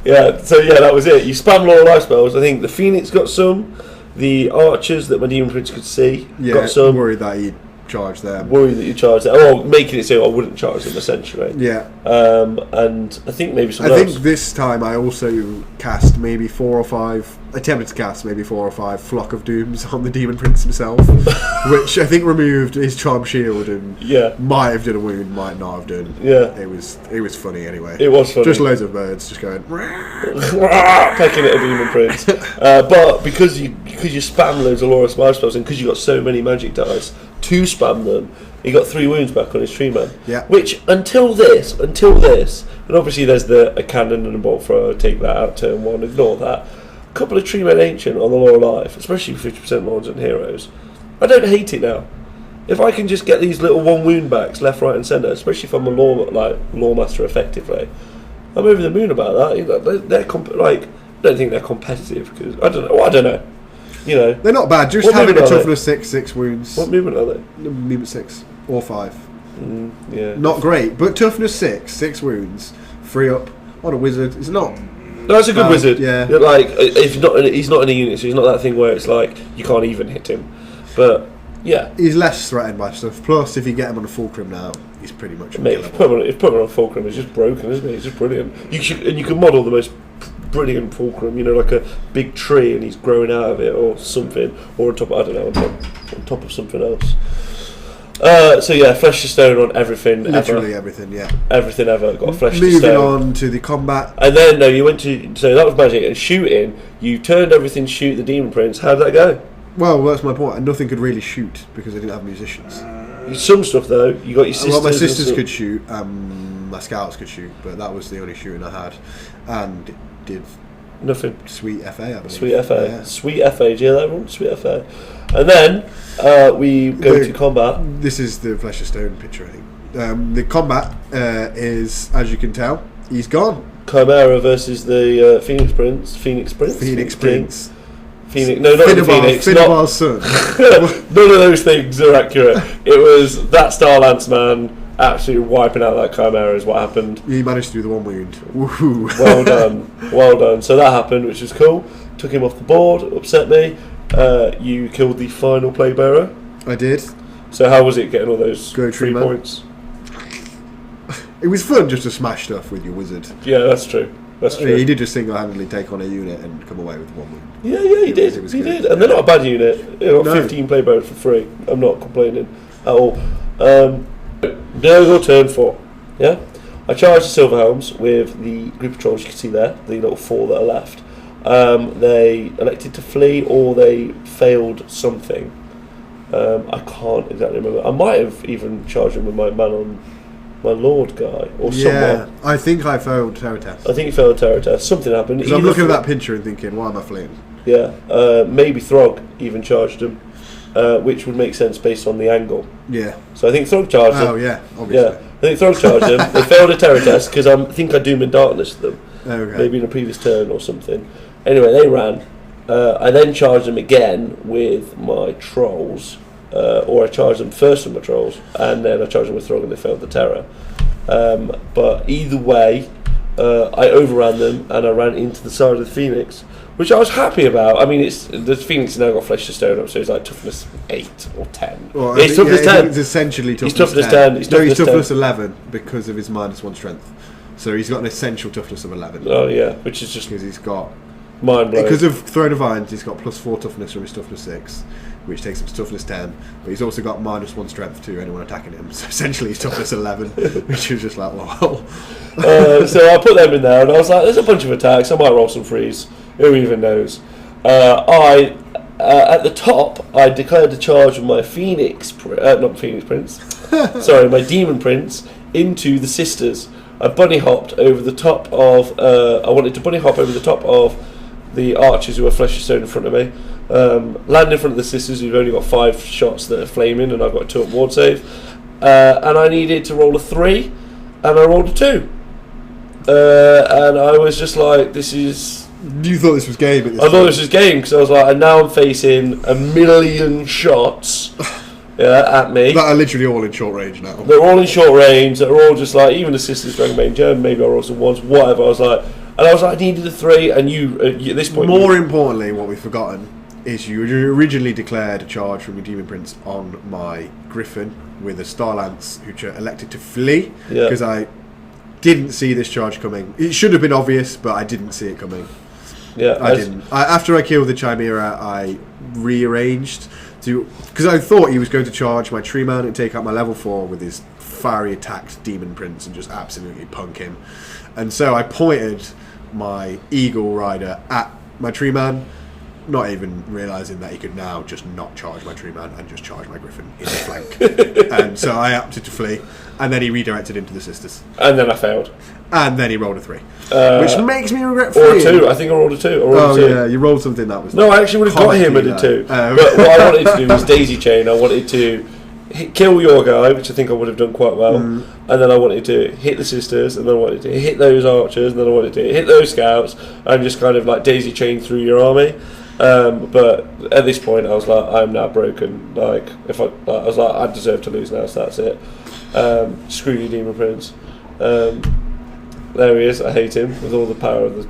That was it. You spam Law of Life spells. I think the Phoenix got some. The archers that my Demon Prince could see got some. I'm worried that he'd charge them. Worried that you charged them. Oh, making it so I wouldn't charge them, essentially. Yeah. And I think maybe some else. I think this time I also cast maybe 4 or 5... attempted to cast maybe 4 or 5 Flock of Dooms on the Demon Prince himself, which I think removed his Charm Shield and might have done a wound, might not have done. Yeah, it was funny anyway. It was funny. Just loads of birds just going pecking at a Demon Prince. But because you spam loads of Laura Smile spells and because you got so many magic dice to spam them, he got 3 wounds back on his tree man. Yeah. Which until this, and obviously there's a cannon and a bolt thrower. Take that out turn 1. Ignore that. Couple of Tree Men Ancient on the Law of Life, especially 50% Lords and Heroes. I don't hate it now. If I can just get these little 1 wound backs left, right, and centre, especially if I'm a law master effectively, I'm over the moon about that. They're I don't think they're competitive because I don't know. You know, they're not bad. Just having a toughness 6 wounds. What movement are they? Movement 6 or 5. Yeah, not great, but toughness 6 wounds, free up on a wizard. It's not. No, it's a good wizard. Yeah. Like, he's not in a unit, so he's not that thing where it's like you can't even hit him. But yeah, he's less threatened by stuff. Plus, if you get him on a fulcrum now, he's pretty much. Mate, if you put him on a fulcrum, it's just broken, isn't it? It's just brilliant. You can model the most brilliant fulcrum. You know, like a big tree and he's growing out of it, or something, or on top of something else. So yeah, flesh to stone on everything. Literally everything, yeah. Everything ever got flesh to Moving stone. on to the combat. And then no, you went to so that was magic and shooting. You turned everything to shoot the demon prince. How did that go? Well, that's my point. Nothing could really shoot because I didn't have musicians. Some stuff though. You got your sisters. Well, my sisters could shoot. My scouts could shoot, but that was the only shooting I had, and it did nothing. Sweet FA, I believe. Sweet FA. Yeah. Sweet FA. Do you hear that one? Sweet FA. And then we go to combat. This is the Flesh of Stone picture, I think. The combat is, as you can tell, he's gone. Chimera versus the Phoenix Prince. Phoenix Prince. No, not the Phoenix. Finnebar's son. None of those things are accurate. It was that Starlance man absolutely wiping out that Chimera is what happened. He managed to do the one wound. Woohoo. Well done. Well done. So that happened, which was cool. Took him off the board, upset me. You killed the final plague bearer. I did. So how was it getting all those 3 man. points? It was fun just to smash stuff with your wizard. Yeah, that's true. That's true. He did just single-handedly take on a unit and come away with one wound. Yeah, he did. He did. And they're not a bad unit. You know, 15 plague bearers for free. I'm not complaining at all. Now go turn 4. Yeah? I charged the Silverhelms with the group of trolls you can see there, the little 4 that are left. They elected to flee or they failed something. I can't exactly remember. I might have even charged them with my man on my lord guy or someone. I think I failed terror test. I think he failed a terror test. Something happened. Because I'm looking at that picture and thinking, why am I fleeing? Yeah, maybe Throg even charged him, which would make sense based on the angle. Yeah. So I think Throg charged him. Oh yeah, obviously. Yeah, I think Throg charged him. They failed a terror test because I think I doomed in darkness them. Okay. Maybe in a previous turn or something. Anyway, they ran. I then charged them again with my trolls. Or I charged them first with my trolls, and then I charged them with Throg, and they failed the terror. But either way, I overran them, and I ran into the side of the Phoenix, which I was happy about. I mean, the Phoenix now got flesh to stone up, so it's like toughness 8 or 10. Well, it's toughness 10. It's essentially toughness 10. He's toughness 10. He's toughness 11 because of his -1 strength. So he's got an essential toughness of 11. Oh yeah, which is just because he's got mind blowing. Because of Throne of Vines, he's got +4 toughness from his toughness 6, which takes him to toughness 10. But he's also got -1 strength to anyone attacking him. So essentially, he's toughness 11, which was just like, wow. So I put them in there, and I was like, "There's a bunch of attacks. I might roll some freeze. Who even knows?" At the top, I declared a charge of my not Phoenix Prince. Sorry, my Demon Prince into the Sisters. I bunny hopped over the top of. I wanted to bunny hop over the top of the archers who were flesh of stone in front of me. Land in front of the Sisters who've only got 5 shots that are flaming, and I've got a 2 up ward save. And I needed to roll a 3, and I rolled a 2. And I was just like, "This is." You thought this was game at this I thought this was game because I was like, and now I'm facing 1,000,000 shots. At me. That are literally all in short range now. They're all in short range. They're all just like, even the Sisters Dragon Main German, maybe I roll some 1s, whatever. I was like, I needed a 3, and you at this point. More importantly, what we've forgotten is you originally declared a charge from your Demon Prince on my Griffin with a Starlance who elected to flee because I didn't see this charge coming. It should have been obvious, but I didn't see it coming. Yeah, I didn't. After I killed the Chimera, I rearranged because I thought he was going to charge my Tree Man and take out my level 4 with his fiery attacked Demon Prince and just absolutely punk him. And so I pointed my Eagle Rider at my Tree Man, not even realising that he could now just not charge my Tree Man and just charge my Griffin in the flank. And so I opted to flee, and then he redirected into the Sisters. And then I failed. And then he rolled a 3. Which makes me regret Or a fleeing. 2, I think I rolled a 2. Yeah, you rolled something that was... No, I actually would have got him at a 2. But what I wanted to do was daisy chain. I wanted to kill your guy, which I think I would have done quite well. And then I wanted to hit the Sisters, and then I wanted to hit those archers, and then I wanted to hit those scouts, and just kind of like daisy chain through your army. But at this point, I was like, I'm now broken. Like, I was like, I deserve to lose now, so that's it. Screw you, Demon Prince. There he is. I hate him with all the power of the.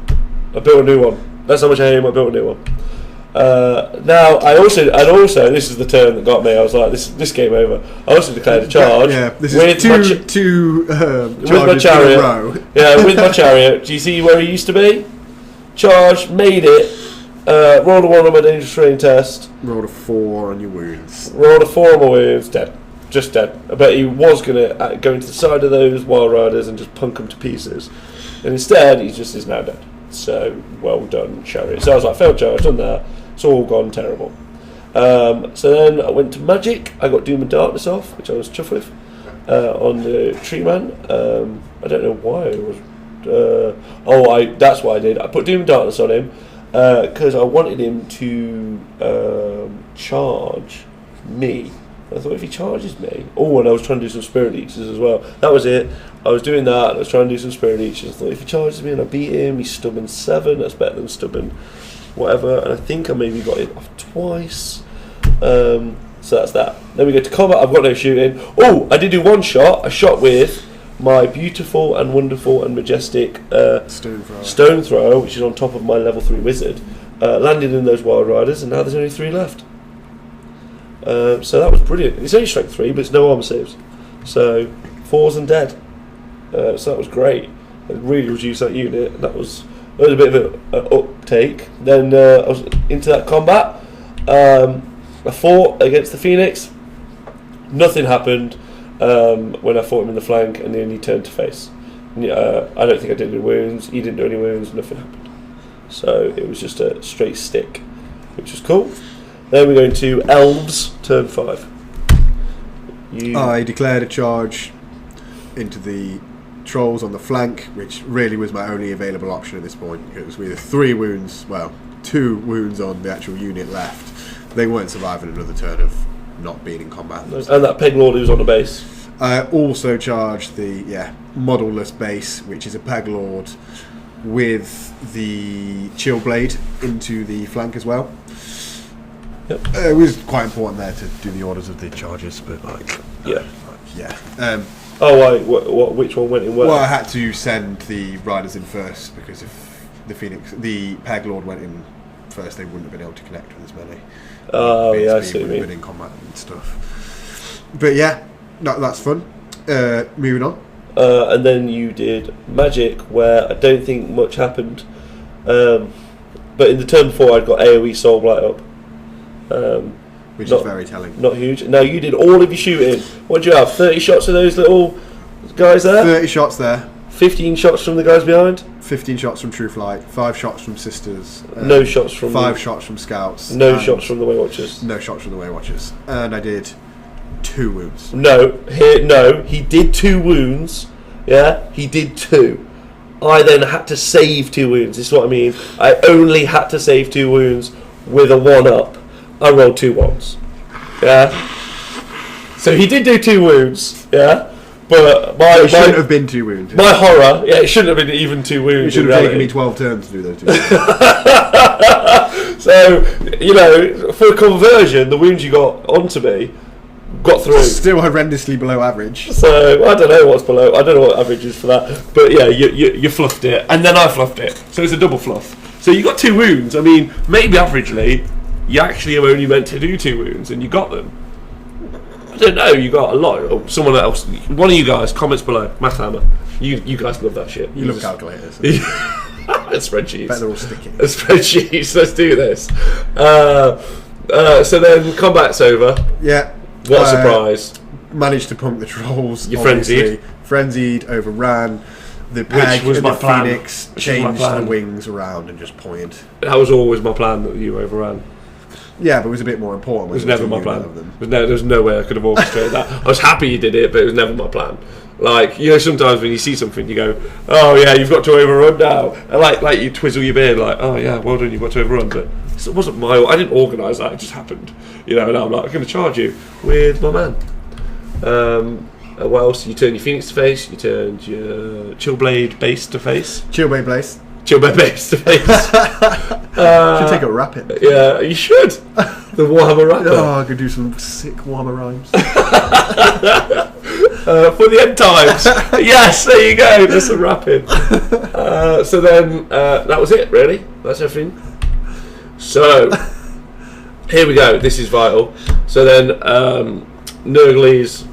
I built a new one. That's how much I hate him. I built a new one. Now I also this is the turn that got me. I was like, this game over. I also declared a charge. Yeah, this with is two with my chariot. in a row. Yeah, with my chariot. Do you see where he used to be? Charge, made it. Rolled a 1 on my dangerous terrain test. Rolled a 4 on your wounds. Rolled a 4 on my wounds. Dead. just dead. But he was going to go into the side of those Wild Riders and just punk them to pieces. And instead, he just is now dead. So, well done, Chariot. So I was like, failed charge, done that. It's all gone terrible. So then I went to Magic. I got Doom and Darkness off, which I was chuffed with, on the Tree Man. I don't know why it was... that's what I did. I put Doom and Darkness on him because I wanted him to charge me. I thought if he charges me... Oh, and I was trying to do some Spirit Leeches as well. That was it. I was doing that, and I was trying to do some Spirit Leeches. I thought if he charges me and I beat him, he's stubborn 7. That's better than stubborn whatever. And I think I maybe got it off twice. So that's that. Then we go to combat. I've got no shooting. Oh, I did do one shot. I shot with my beautiful and wonderful and majestic stone thrower, which is on top of my level 3 wizard. Landed in those Wild Riders, and now there's only 3 left. So that was brilliant. It's only strength 3, but it's no armor saves. So 4s and dead. So that was great. It really reduced that unit. That was a bit of an uptake. Then I was into that combat. I fought against the Phoenix. Nothing happened when I fought him in the flank, and then he turned to face. I don't think I did any wounds. He didn't do any wounds. Nothing happened. So it was just a straight stick, which was cool. Then we go into Elves, turn 5. I declared a charge into the Trolls on the flank, which really was my only available option at this point. It was with 3 wounds, 2 wounds on the actual unit left. They weren't surviving another turn of not being in combat. And that Peg Lord who was on the base. I also charged the modelless base, which is a Peg Lord with the Chill Blade into the flank as well. Yep. It was quite important there to do the orders of the charges, but which one went in where? Well, I had to send the riders in first, because if the Peg Lord went in first, they wouldn't have been able to connect with as many. I see what you mean. Been in combat and stuff. But yeah, that's fun. Moving on. And then you did Magic, where I don't think much happened. But in the turn before, I'd got AoE Soul Blight up. Which is very telling. Not huge. Now you did all of your shooting. What did you have? 30 shots of those little guys there? 30 shots there. 15 shots from the guys behind? 15 shots from True Flight. 5 shots from Sisters. No shots from... 5 shots from Scouts. No shots from the Way Watchers. No shots from the Way Watchers. And I did 2 wounds. No, he did 2 wounds. Yeah, he did 2. I then had to save 2 wounds. This is what I mean. I only had to save 2 wounds with a 1-up. I rolled 2 ones. Yeah. So he did do 2 wounds. Yeah. But it shouldn't have been 2 wounds. My horror. Yeah, it shouldn't have been even 2 wounds. It should have taken me 12 turns to do those 2 wounds. So, for conversion, the wounds you got onto me got through. Still horrendously below average. So I don't know what's below. I don't know what average is for that. But yeah, you fluffed it, and then I fluffed it. So it's a double fluff. So you got 2 wounds. I mean, maybe averagely, you actually are only meant to do 2 wounds, and you got them. I don't know. You got a lot. Or someone else. One of you guys. Comments below. Math Hammer. You guys love that shit. You love calculators. Spreadsheets. Bet they're all sticky. Spreadsheets. Let's do this. So then combat's over. Yeah. What a surprise. Managed to punk the Trolls. You frenzied. Frenzied, overran. The Peg was and my the plan. Phoenix changed the wings around and just pointed. That was always my plan, that you overran. Yeah, but it was a bit more important. It was never my plan. There was no way I could have orchestrated that. I was happy you did it, but it was never my plan. Like, sometimes when you see something, you go, "Oh yeah, you've got to overrun now," and like you twizzle your beard, like, "Oh yeah, well done, you've got to overrun." But it wasn't I didn't organise that. It just happened, and I'm like, "I'm going to charge you with my man." What else? You turned your Phoenix to face. You turned your Chillblade base to face. Chillblade base. Chillblade base to face. Should take a rapid. Yeah, you should. The Warhammer Rapper. Oh, I could do some sick Warhammer rhymes. For the end times. Yes, there you go. There's some rapping. So then, that was it, really. That's everything. So, here we go. This is vital. So then, Nurgles.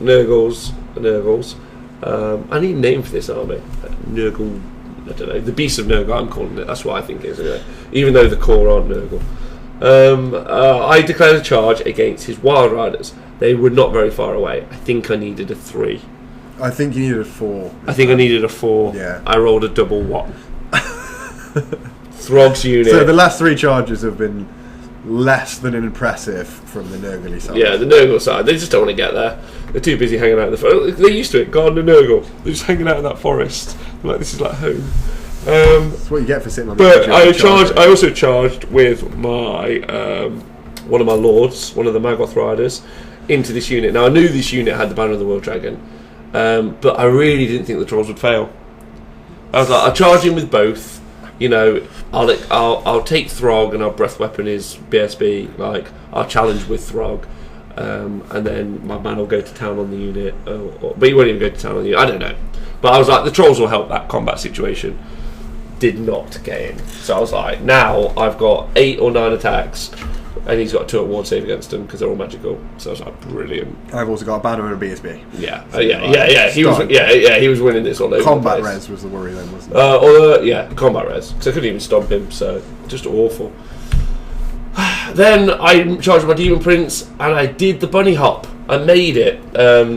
I need a name for this army. Nurgle. I don't know. The Beast of Nurgle, I'm calling it. That's what I think it is, anyway. Even though the core aren't Nurgle. I declared a charge against his Wild Riders. They were not very far away. I think I needed a 3. I think you needed a 4. I think I needed a 4. Yeah. I rolled a double 1. Throg's unit. So the last 3 charges have been less than impressive from the Nurgle side. Yeah, the Nurgle side. They just don't want to get there. They're too busy hanging out in the forest. They're used to it. Garden and Nurgle. They're just hanging out in that forest. They're like, this is like home. That's what you get for sitting on the But I also charged with my one of my lords, one of the Maggoth riders, into this unit. Now I knew this unit had the Banner of the World Dragon, but I really didn't think the trolls would fail. I was like, I'll charge in with both. You know, I'll take Throg and our breath weapon is BSB. Like, I'll challenge with Throg, and then my man will go to town on the unit. But he won't even go to town on the unit. I don't know. But I was like, the trolls will help that combat situation. Did not get in. So I was like, now I've got 8 or 9 attacks, and he's got a 2 at ward save against them because they're all magical. So I was like, brilliant. I've also got a banner and a BSB. Yeah, He was winning this all over. Combat the place. res was the worry then, wasn't it? Combat res. So I couldn't even stomp him. So just awful. Then I charged my Demon Prince, and I did the bunny hop. I made it.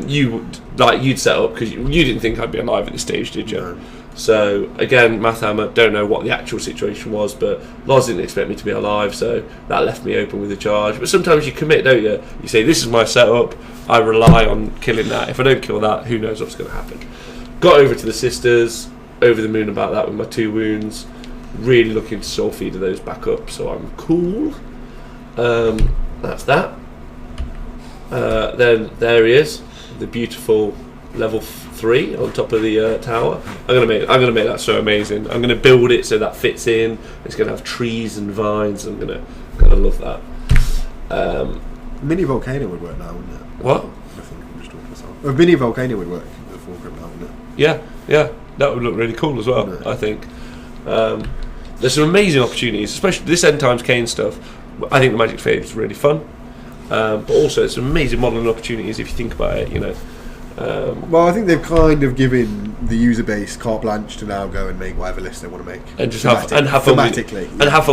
You'd set up because you didn't think I'd be alive at this stage, did you? No. So again, Math Hammer, don't know what the actual situation was, but Loz didn't expect me to be alive, so that left me open with a charge. But sometimes you commit, don't you? You say, this is my setup, I rely on killing that. If I don't kill that, who knows what's going to happen. Got over to the Sisters, over the moon about that with my 2 wounds. Really looking to soul feeder those back up, so I'm cool. That's that. Then there he is, the beautiful level 3 on top of the tower. I'm gonna make that so amazing. I'm gonna build it so that fits in. It's gonna have trees and vines. I'm gonna love that. Mini Volcano would work now, wouldn't it? What? I think I'm just talking to myself. A mini Volcano would work as a foreground now, wouldn't it? Yeah, that would look really cool as well. Yeah. I think there's some amazing opportunities, especially this End Times Kane stuff. I think the Magic Fade is really fun, but also there's some amazing modelling opportunities if you think about it. You know. Well, I think they've kind of given the user base carte blanche to now go and make whatever list they want to make, and just have fun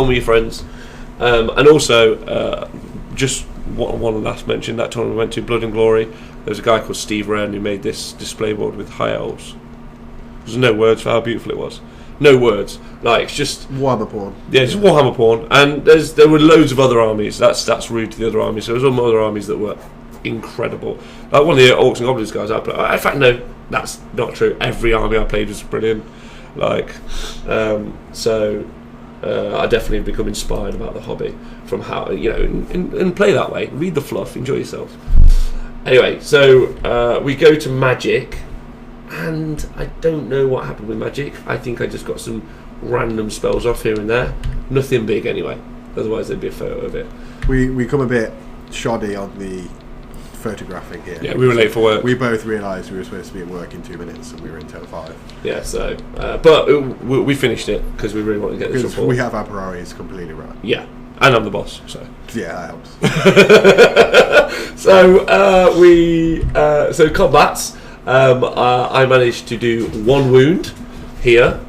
with your friends. And also, just one last mention, that tournament we went to, Blood and Glory. There's a guy called Steve Wren who made this display board with high elves. There's no words for how beautiful it was. No words. Like, it's just Warhammer porn. Yeah, just Warhammer porn. And there were loads of other armies. That's rude to the other armies. So there was some other armies that were incredible. Like one of the Orcs and Goblins guys I played. In fact, no, that's not true. Every army I played was brilliant. Like, I definitely have become inspired about the hobby from how, and play that way. Read the fluff, enjoy yourself. Anyway, so we go to Magic, and I don't know what happened with Magic. I think I just got some random spells off here and there. Nothing big anyway. Otherwise, there'd be a photo of it. We come a bit shoddy on the photographing here. Yeah, we were late for work. We both realised we were supposed to be at work in 2 minutes, and we were in till 5. Yeah, so but we finished it because we really wanted to get this report. We have our priorities completely right. Yeah, and I'm the boss, so yeah, that helps. So combats. I managed to do 1 wound here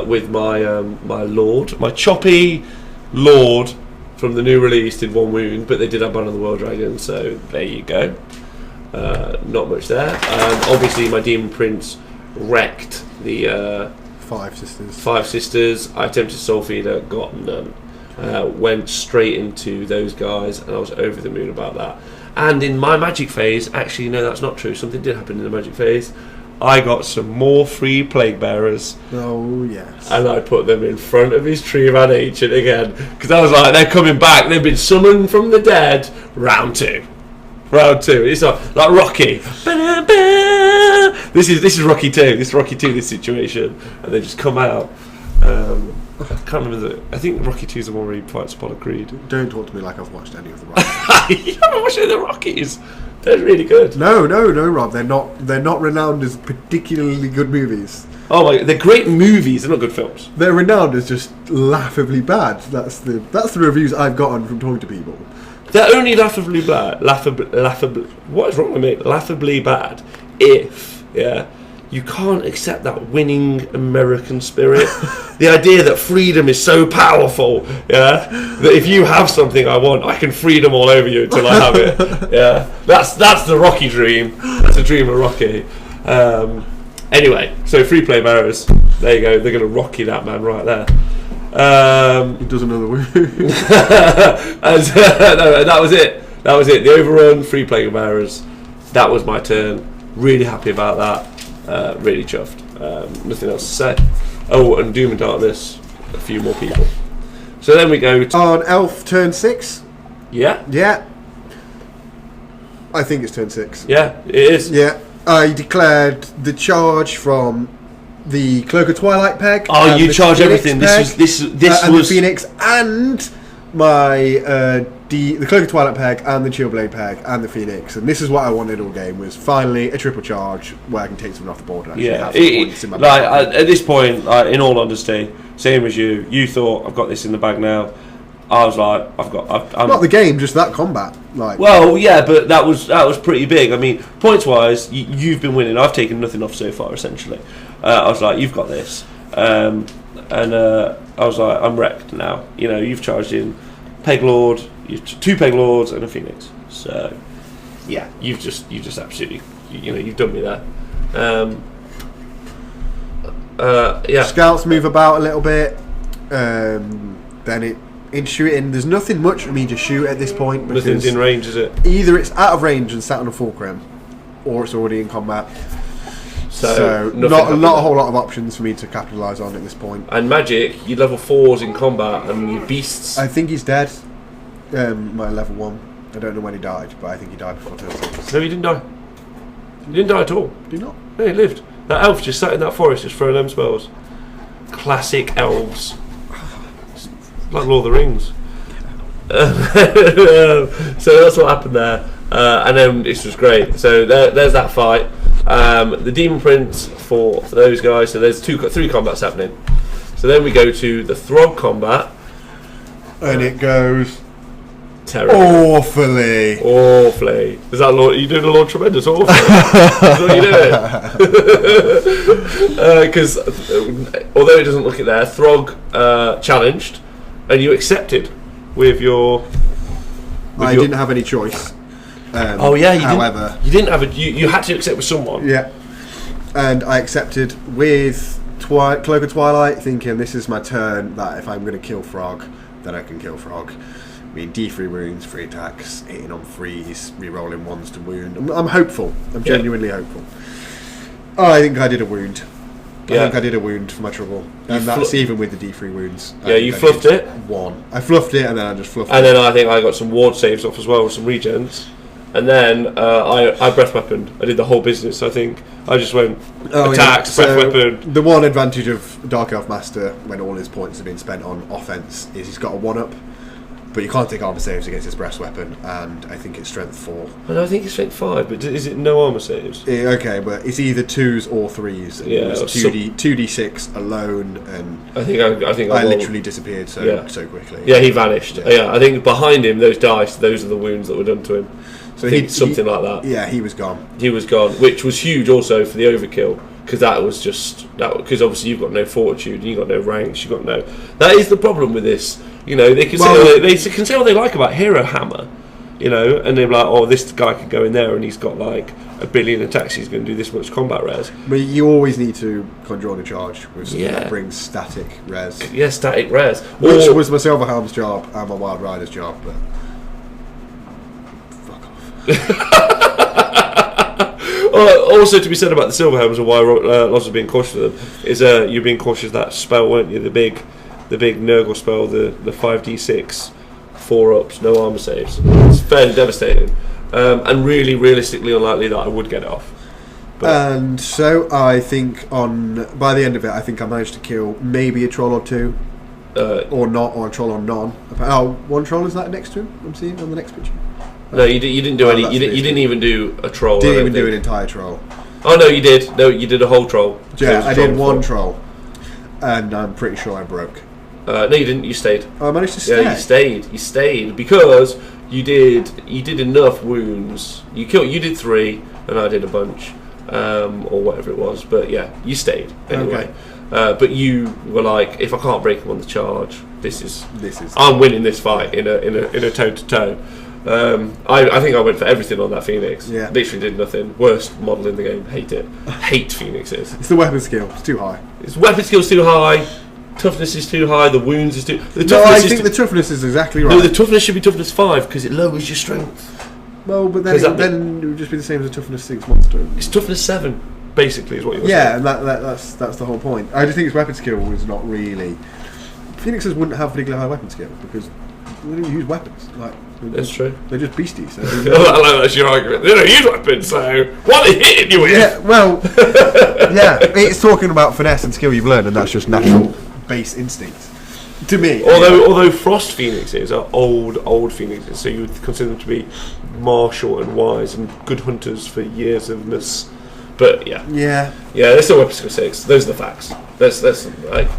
with my my lord, my choppy lord from the new release did 1 wound, but they did have Banner of the World Dragon, so there you go. Not much there. Obviously, my Demon Prince wrecked the 5 sisters. 5 sisters. I attempted Soul Feeder, got none. Went straight into those guys, and I was over the moon about that. And in my Magic phase, actually, no, that's not true. Something did happen in the Magic phase. I got some more free Plague Bearers. Oh, yes. And I put them in front of his Tree of Ancient again. Because I was like, they're coming back. They've been summoned from the dead. Round 2. It's like Rocky. This is Rocky 2. This is Rocky 2, this situation. And they just come out. I can't remember I think Rocky 2 is the one where he fights Apollo Creed. Don't talk to me like I've watched any of the Rockies. You haven't watched any of the Rockies? They're really good. No, Rob. They're not renowned as particularly good movies. Oh my! They're great movies. They're not good films. They're renowned as just laughably bad. That's the reviews I've gotten from talking to people. They're only laughably bad. Laughably. What is wrong with me? Laughably bad. If you can't accept that winning American spirit. The idea that freedom is so powerful, yeah, that if you have something I want, I can freedom all over you until I have it. Yeah, that's the Rocky dream. That's a dream of Rocky. Anyway, so free play bearers. There you go. They're going to Rocky that man right there. He does another woo. No, that was it. That was it. The overrun, free play bearers. That was my turn. Really happy about that. Really chuffed. Nothing else to say. Oh, and Doom and Darkness. A few more people. So then we go to on Elf turn 6. Yeah. Yeah. I think it's turn 6. Yeah, it is. Yeah. I declared the charge from the Cloak of Twilight peg. Oh, you charge everything. This was and the Phoenix and my the Cloak of Twilight peg and the Chillblade peg and the Phoenix, and this is what I wanted all game, was finally a triple charge where I can take something off the board and actually have some points in my bag. At this point, in all honesty, same as you thought I've got this in the bag now. I was like, I'm not the game, just that combat. Like, well, yeah, but that was pretty big. I mean, points wise, you've been winning. I've taken nothing off so far, essentially. I was like, you've got this, and I was like, I'm wrecked now. You know, you've charged in Peg Lord, 2 Peg Lords, and a Phoenix. So, yeah, you've just absolutely, you've done me there. Yeah. Scouts move about a little bit. Then in shooting, there's nothing much for me to shoot at this point. Nothing's in range, is it? Either it's out of range and sat on a fulcrum, or it's already in combat. So not a whole lot of options for me to capitalise on at this point. And Magic, you level 4s in combat, and your beasts. I think he's dead. My level 1. I don't know when he died, but I think he died before turn 6. No, he didn't die. He didn't die at all. Did he not? No, he lived. That elf just sat in that forest, just throwing them spells. Classic elves. Like Lord of the Rings. So that's what happened there. And then this was great. So there's that fight. The Demon Prince for those guys. So there's 3 combats happening. So then we go to the Throg combat. And it goes terribly. Awfully. Is that Lord? Are you doing a Lord Tremendous awfully? That's what you doing. Because although it doesn't look it there, Throg challenged. And you accepted with your. I didn't have any choice. Oh yeah, however, you didn't have you had to accept with someone. Yeah, and I accepted with Cloak of Twilight, thinking this is my turn. That if I'm going to kill Frog, then I can kill Frog. I mean, D3 wounds, 3 attacks, hitting on 3s, re-rolling 1s to wound. I'm hopeful. I'm genuinely hopeful. I think I did a wound. I think I did a wound for my trouble. And that's even with the D3 wounds. Yeah, you fluffed it? 1. I fluffed it and then I just fluffed it. And then I think I got some ward saves off as well with some regens. And then I breath weaponed. I did the whole business, I think. I just went attacks, breath weapon. The one advantage of Dark Elf Master when all his points have been spent on offense is he's got a 1-up. But you can't take armor saves against his breast weapon, and I think it's strength 4. I think it's strength 5, but is it no armor saves? Okay, but it's either 2s or 3s. And it was 2d6 alone, and I literally disappeared so quickly. Yeah, he vanished. Yeah, I think behind him, those dice, those are the wounds that were done to him. So something like that. Yeah, he was gone. He was gone, which was huge also for the overkill. Because that was just because obviously you've got no fortitude, and you've got no ranks, you've got no. That is the problem with this. You know, they can say what they like about Hero Hammer, you know, and they're like, oh, this guy can go in there and he's got like 1 billion attacks, he's going to do this much combat res. But you always need to conjure on a charge, which brings static res. Yeah, static res. Which was my Silverhelm's job and my Wild Rider's job, but fuck off. Also, to be said about the Silverhelms and why lots of being cautious of them is you're being cautious of that spell, weren't you? The big Nurgle spell, the 5d6, 4-ups, no armor saves. It's fairly devastating, and really realistically unlikely that I would get it off. And so I think by the end of it, I think I managed to kill maybe a troll or 2, or not, or a troll or none. Oh, 1 troll is that next to him? I'm seeing on the next picture. No, you didn't do any. You didn't even do a troll. Didn't even do an entire troll. Oh no, you did. No, you did a whole troll. Yeah, I did 1 troll, and I'm pretty sure I broke. No, you didn't. You stayed. Oh, I managed to stay. Yeah, you stayed. You stayed because you did enough wounds. You did 3, and I did a bunch. or whatever it was. But yeah, you stayed anyway. Okay. But you were like, if I can't break him on the charge, this is This is. I'm winning this fight in a toe to toe. I think I went for everything on that Phoenix. Yeah. Literally did nothing. Worst model in the game. Hate it. Hate Phoenixes. It's the weapon skill. It's too high. Its weapon skill's too high. Toughness is too high. The wounds is too. The No, toughness I think the toughness is exactly right. No, the toughness should be toughness 5 because it lowers your strength. Well, but Does that then it would just be the same as a toughness 6 monster. It's toughness 7, basically, is what you're Yeah, saying. and that's the whole point. I just think its weapon skill was not really. Phoenixes wouldn't have particularly high weapon skill because they don't use weapons. Like That's true. they're just beasties. So I like that's your argument. They don't use weapons, so what are they hitting you with? yeah, well, yeah, it's talking about finesse and skill you've learned, and that's just natural base instinct. To me, Although Frost Phoenixes are old Phoenixes, so you would consider them to be martial and wise and good hunters for years of ness. But yeah, they're still weapon skill 6. Those are the facts. That's like.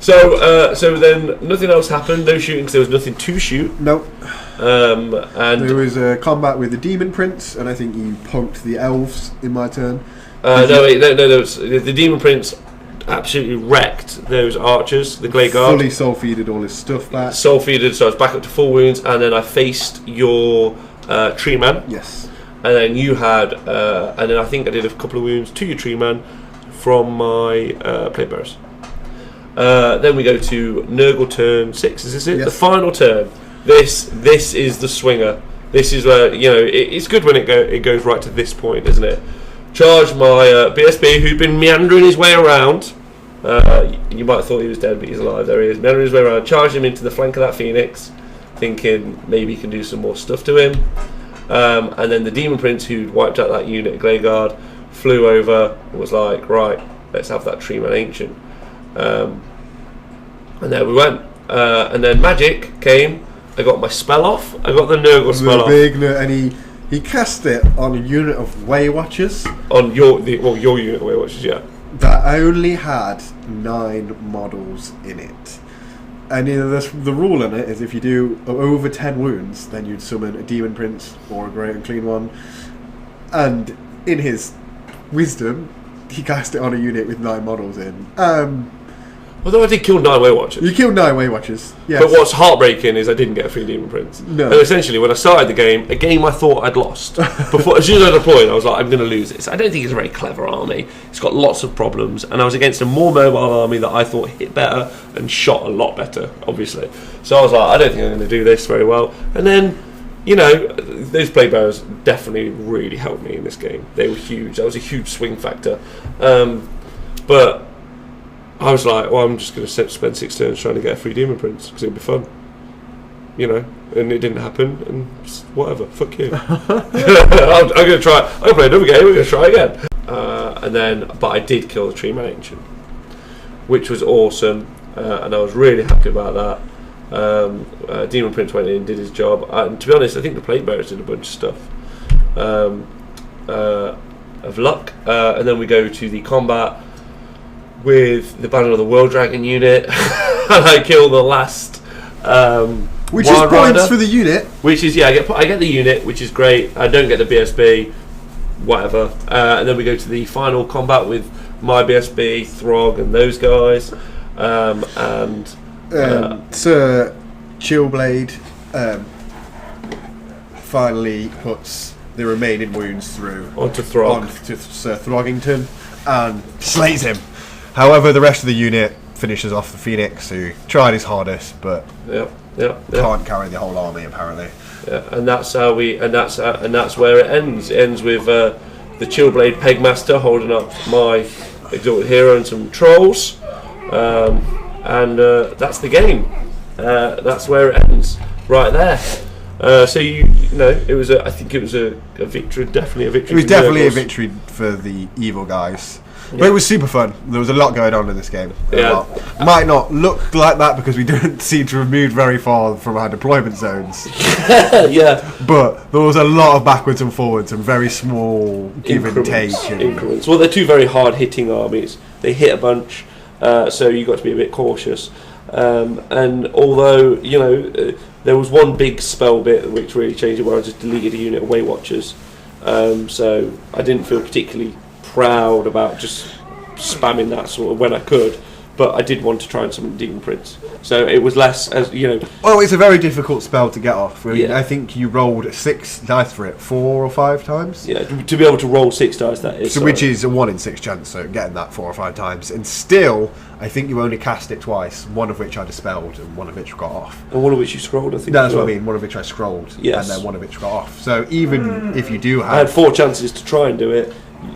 So then nothing else happened. No shooting because there was nothing to shoot. Nope. And There was a combat with the Demon Prince, and I think you punked the Elves in my turn. no, there was, the Demon Prince absolutely wrecked those archers, the Glade Guard. Fully soul-feeded all his stuff back. Soul-feeded, so I was back up to full wounds, and then I faced your Tree Man. Yes. And then you had, and then I think I did a couple of wounds to your Tree Man from my Plague Bearers. Then we go to Nurgle turn 6, is this it? Yes. The final turn. This is the swinger. This is where, it's good when it goes right to this point, isn't it? Charge my BSB, who'd been meandering his way around. You might have thought he was dead, but he's alive. There he is, meandering his way around. Charged him into the flank of that Phoenix, thinking maybe he can do some more stuff to him. And then the Demon Prince, who'd wiped out that unit of Glade Guard, flew over and was like, right, let's have that Tree Man Ancient. And there we went. And then Magic came. I got my spell off. I got the Nurgle spell off. And he cast it on a unit of Way Watchers. On your unit of Way Watchers, yeah. That only had 9 models in it. And the rule in it is if you do over 10 wounds, then you'd summon a Demon Prince or a Great Unclean One. And in his wisdom, he cast it on a unit with 9 models in. Although I did kill 9 Way Watchers. You killed 9 Way Watchers, yes. But what's heartbreaking is I didn't get a free Demon Prince. No. And essentially, when I started the game, a game I thought I'd lost. As soon as I deployed, I was like, I'm going to lose this. I don't think it's a very clever army. It's got lots of problems. And I was against a more mobile army that I thought hit better and shot a lot better, obviously. So I was like, I don't think I'm going to do this very well. And then, those Plague Bearers definitely really helped me in this game. They were huge. That was a huge swing factor. But I was like, well, I'm just going to spend 6 turns trying to get a free Demon Prince because it'll be fun, and it didn't happen, and just whatever, fuck you. I'm going to try. I'm going to play another game. We're going to try again. But I did kill the Tree Man Ancient, which was awesome, and I was really happy about that. Demon Prince went in, did his job, and to be honest, I think the Plague Bearers did a bunch of stuff of luck, and then we go to the combat with the Banner of the World Dragon unit, and I kill the last which is Wild points Rider, for the unit. which is I get the unit, which is great. I don't get the BSB, whatever. And then we go to the final combat with my BSB, Throg, and those guys, Sir Chillblade finally puts the remaining wounds through onto Throg. onto Sir Throgington and slays him. However, the rest of the unit finishes off the Phoenix, who tried his hardest but can't carry the whole army apparently. Yeah, and that's how that's where it ends. It ends with the Chillblade Pegmaster holding up my Exalted Hero and some trolls, and that's the game. That's where it ends, right there. So it was I think it was a victory, definitely a victory. It was definitely a victory for the evil guys. But it was super fun. There was a lot going on in this game. Might not look like that because we didn't seem to have moved very far from our deployment zones. Yeah. But there was a lot of backwards and forwards and very small give and take. Increments. Well, they're two very hard-hitting armies. They hit a bunch, so you got to be a bit cautious. And although there was one big spell bit which really changed it, where I just deleted a unit of Way Watchers, so I didn't feel particularly proud about just spamming that sort of when I could. But I did want to try and summon Demon Prince, so it was less as Well, it's a very difficult spell to get off. I mean, Yeah. I think you rolled 6 dice for it 4 or 5 times. Yeah, to be able to roll 6 dice, that is. So, which is a 1 in 6 chance. So getting that 4 or 5 times, and still, I think you only cast it twice. One of which I dispelled, and one of which got off. And one of which you scrolled, I think. That's as well. what I mean. One of which I scrolled, Yes. and then one of which got off. So even if you do have, I had 4 chances to try and do it.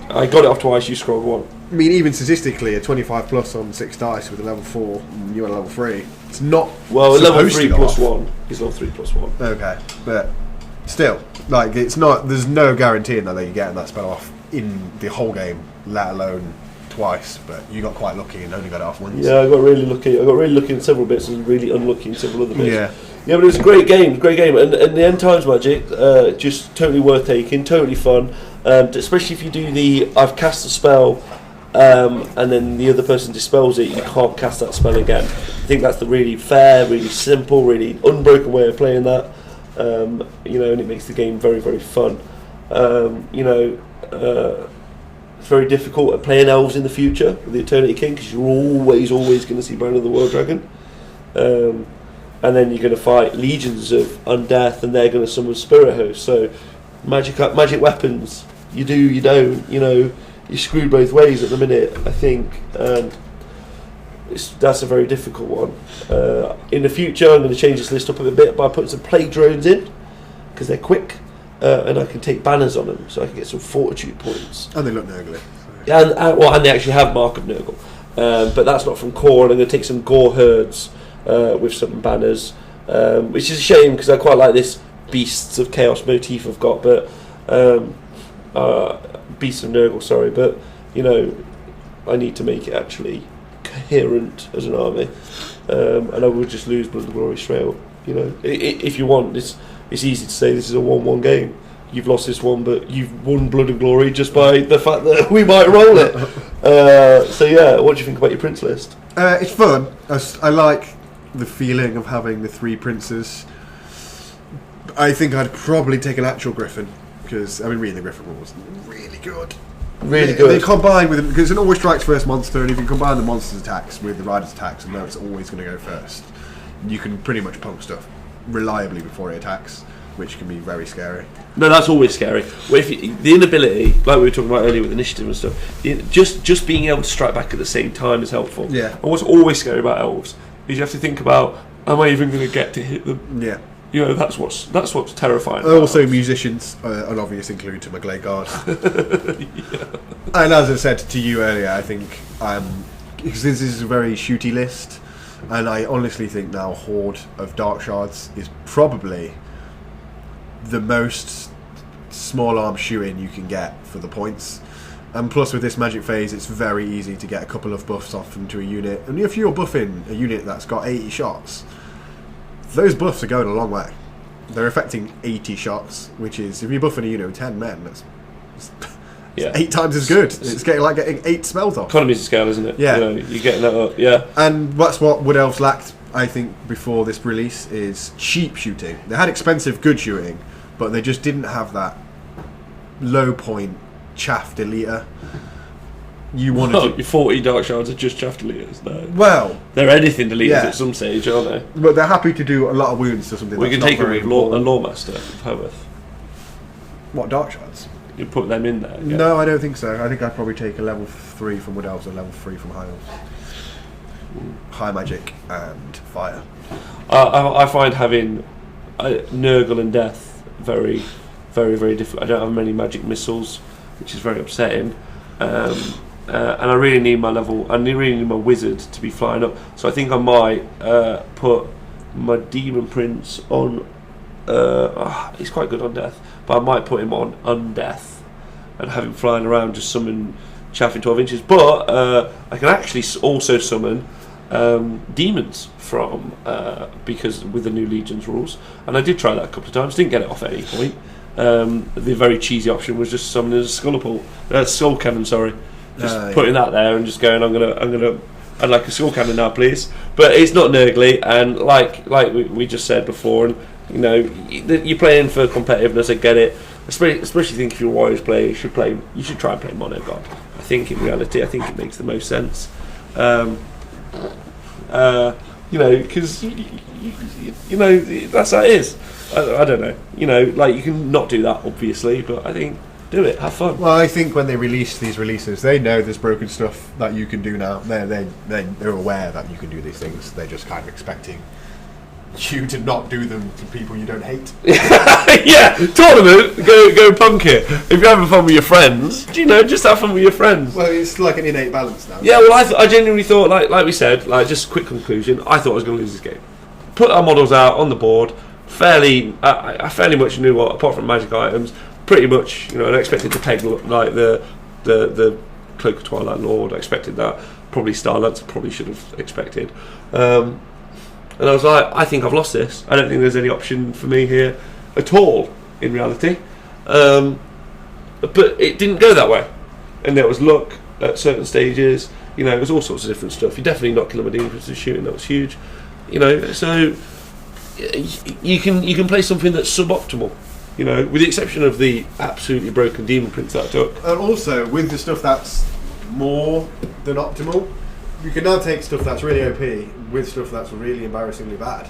I got it off twice. You scrolled 1. I mean, even statistically, a 25 plus on 6 dice with a level 4, and you had a level 3. It's not Well, level supposed 3 to go plus off. 1 is level 3 plus 1. Okay, but still, like, it's not. There's no guaranteeing that you're getting that spell off in the whole game, let alone twice. But you got quite lucky and only got it off once. Yeah, I got really lucky. I got really lucky in several bits and really unlucky in several other bits. Yeah. Yeah, but it was a great game, and the end times magic, just totally worth taking, totally fun, especially if you do I've cast a spell, and then the other person dispels it, you can't cast that spell again. I think that's the really fair, really simple, really unbroken way of playing that, and it makes the game very, very fun. It's very difficult at playing elves in the future with the Eternity King, because you're always going to see Bone of the World Dragon. And then you're going to fight legions of undeath, and they're going to summon spirit hosts. So magic weapons, you do, you don't. You're screwed both ways at the minute, I think. That's a very difficult one. In the future, I'm going to change this list up a bit by putting some plague drones in, because they're quick, and I can take banners on them, so I can get some fortitude points. And they look nurgly. And they actually have Mark of Nurgle, but that's not from core. And I'm going to take some gore herds. With some banners, which is a shame because I quite like this Beasts of Chaos motif I've got, but Beasts of Nurgle, sorry, but I need to make it actually coherent as an army, and I would just lose Blood and Glory straight up. If you want, it's easy to say this is a 1-1 game. You've lost this one, but you've won Blood and Glory just by the fact that we might roll it. So yeah, what do you think about your Prince list? It's fun. I like the feeling of having the 3 princes. I think I'd probably take an actual Griffin, because I've been reading the Griffin rules. Really good. Really good. They combine with them, because it always strikes first monster, and if you combine the monster's attacks with the rider's attacks, and know it's always going to go first, you can pretty much pump stuff reliably before it attacks, which can be very scary. No, that's always scary. Well, the inability, like we were talking about earlier with initiative and stuff, just being able to strike back at the same time is helpful. Yeah. And what's always scary about elves is you have to think about, am I even going to get to hit them? Yeah. That's what's terrifying. Also, elves. Musicians, an obvious include to my Glade Guard. Yeah. And as I said to you earlier, I think because this is a very shooty list, and I honestly think now Horde of Dark Shards is probably the most small arm shooting you can get for the points. And plus with this magic phase, it's very easy to get a couple of buffs off into a unit. And if you're buffing a unit that's got 80 shots, those buffs are going a long way. They're affecting 80 shots, which is, if you're buffing a unit with 10 men, that's 8 times as good. It's getting 8 spells off. Economies of scale, isn't it? Yeah. You're getting that up, yeah. And that's what Wood Elves lacked, I think, before this release, is cheap shooting. They had expensive good shooting, but they just didn't have that low point chaff deleter. You wanted your 40 Dark Shards are just chaff deleters, no. Well, they're anything deleters at some stage, aren't they? But they're happy to do a lot of wounds to something. We that's can take not a very Lawmaster of Howarth. What, Dark Shards? You put them in there. Yeah. No, I don't think so. I think I'd probably take a level 3 from Wood Elves or level 3 from High Elves. High magic and fire. I find having Nurgle and Death very, very, very difficult. I don't have many magic missiles, which is very upsetting. And I really need my really need my wizard to be flying up. So I think I might put my Demon Prince on. He's quite good on Death, but I might put him on Undeath and have him flying around, just summon chaff in 12 inches. But I can actually also summon demons from because with the new Legions rules, and I did try that a couple of times. Didn't get it off at any point. The very cheesy option was just summoning a skull cannon. Sorry, putting that there and just going. I'd like a skull cannon now, please. But it's not nurgly, and like we just said before, and you're playing for competitiveness. I get it, especially think if you're a Warriors player, you should try and play Mono God. I think in reality, I think it makes the most sense. Because that's how it is. I don't know. You can not do that, obviously, but I think do it, have fun. Well, I think when they release these releases, they know there's broken stuff that you can do now. They're aware that you can do these things. They're just kind of expecting you to not do them to people you don't hate. Yeah, tournament, go punk it. If you're having fun with your friends, just have fun with your friends. Well, it's like an innate balance now. Yeah, well, I genuinely thought, like we said, just a quick conclusion, I thought I was going to lose this game. Put our models out on the board, I fairly much knew what, apart from magic items, pretty much, I expected to peg like the Cloak of Twilight Lord. I expected that. Probably Starlance. I probably should have expected. And I was like, I think I've lost this. I don't think there's any option for me here at all, in reality. But it didn't go that way. And there was luck at certain stages. It was all sorts of different stuff. You definitely not killing my demon prince shooting. That was huge. So you can play something that's suboptimal. With the exception of the absolutely broken demon prince that I took. And also with the stuff that's more than optimal, you can now take stuff that's really OP with stuff that's really embarrassingly bad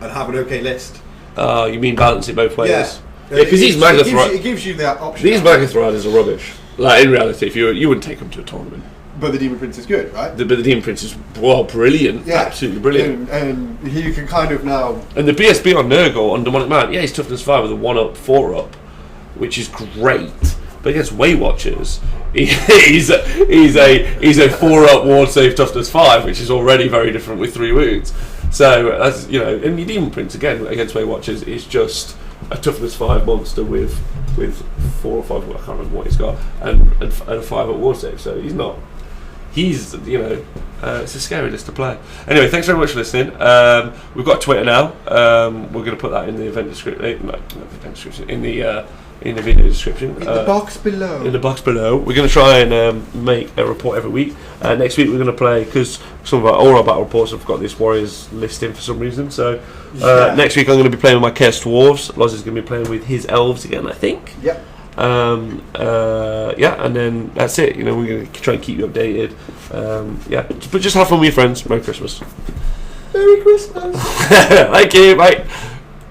and have an okay list. You mean balance it both ways? Yeah, because these Magath it gives you that option. These Magath Riders are rubbish. In reality, if you wouldn't take them to a tournament. But the Demon Prince is good, right? But the Demon Prince is brilliant. Yeah. Absolutely brilliant. And you can kind of now. And the BSB on Nurgle on Demonic Man, he's toughness 5 with a 1-up, 4-up, which is great. But against Waywatchers, he's a 4-up ward save toughness 5, which is already very different with 3 wounds. So and your Demon Prince again against Waywatchers is just a toughness 5 monster with 4 or 5. I can't remember what he's got, and a 5-up ward save. So he's not. It's a scary list to play. Anyway, thanks very much for listening. We've got Twitter now. We're going to put that in the event description. In the video description. In the box below. In the box below. We're going to try and make a report every week. Next week we're going to play, because all our battle reports have got this Warriors list in for some reason. So next week I'm going to be playing with my Chaos Dwarves. Loz is going to be playing with his Elves again, I think. Yep. And then that's it. We're going to try and keep you updated. But just have fun with your friends. Merry Christmas. Merry Christmas. Thank you. Bye.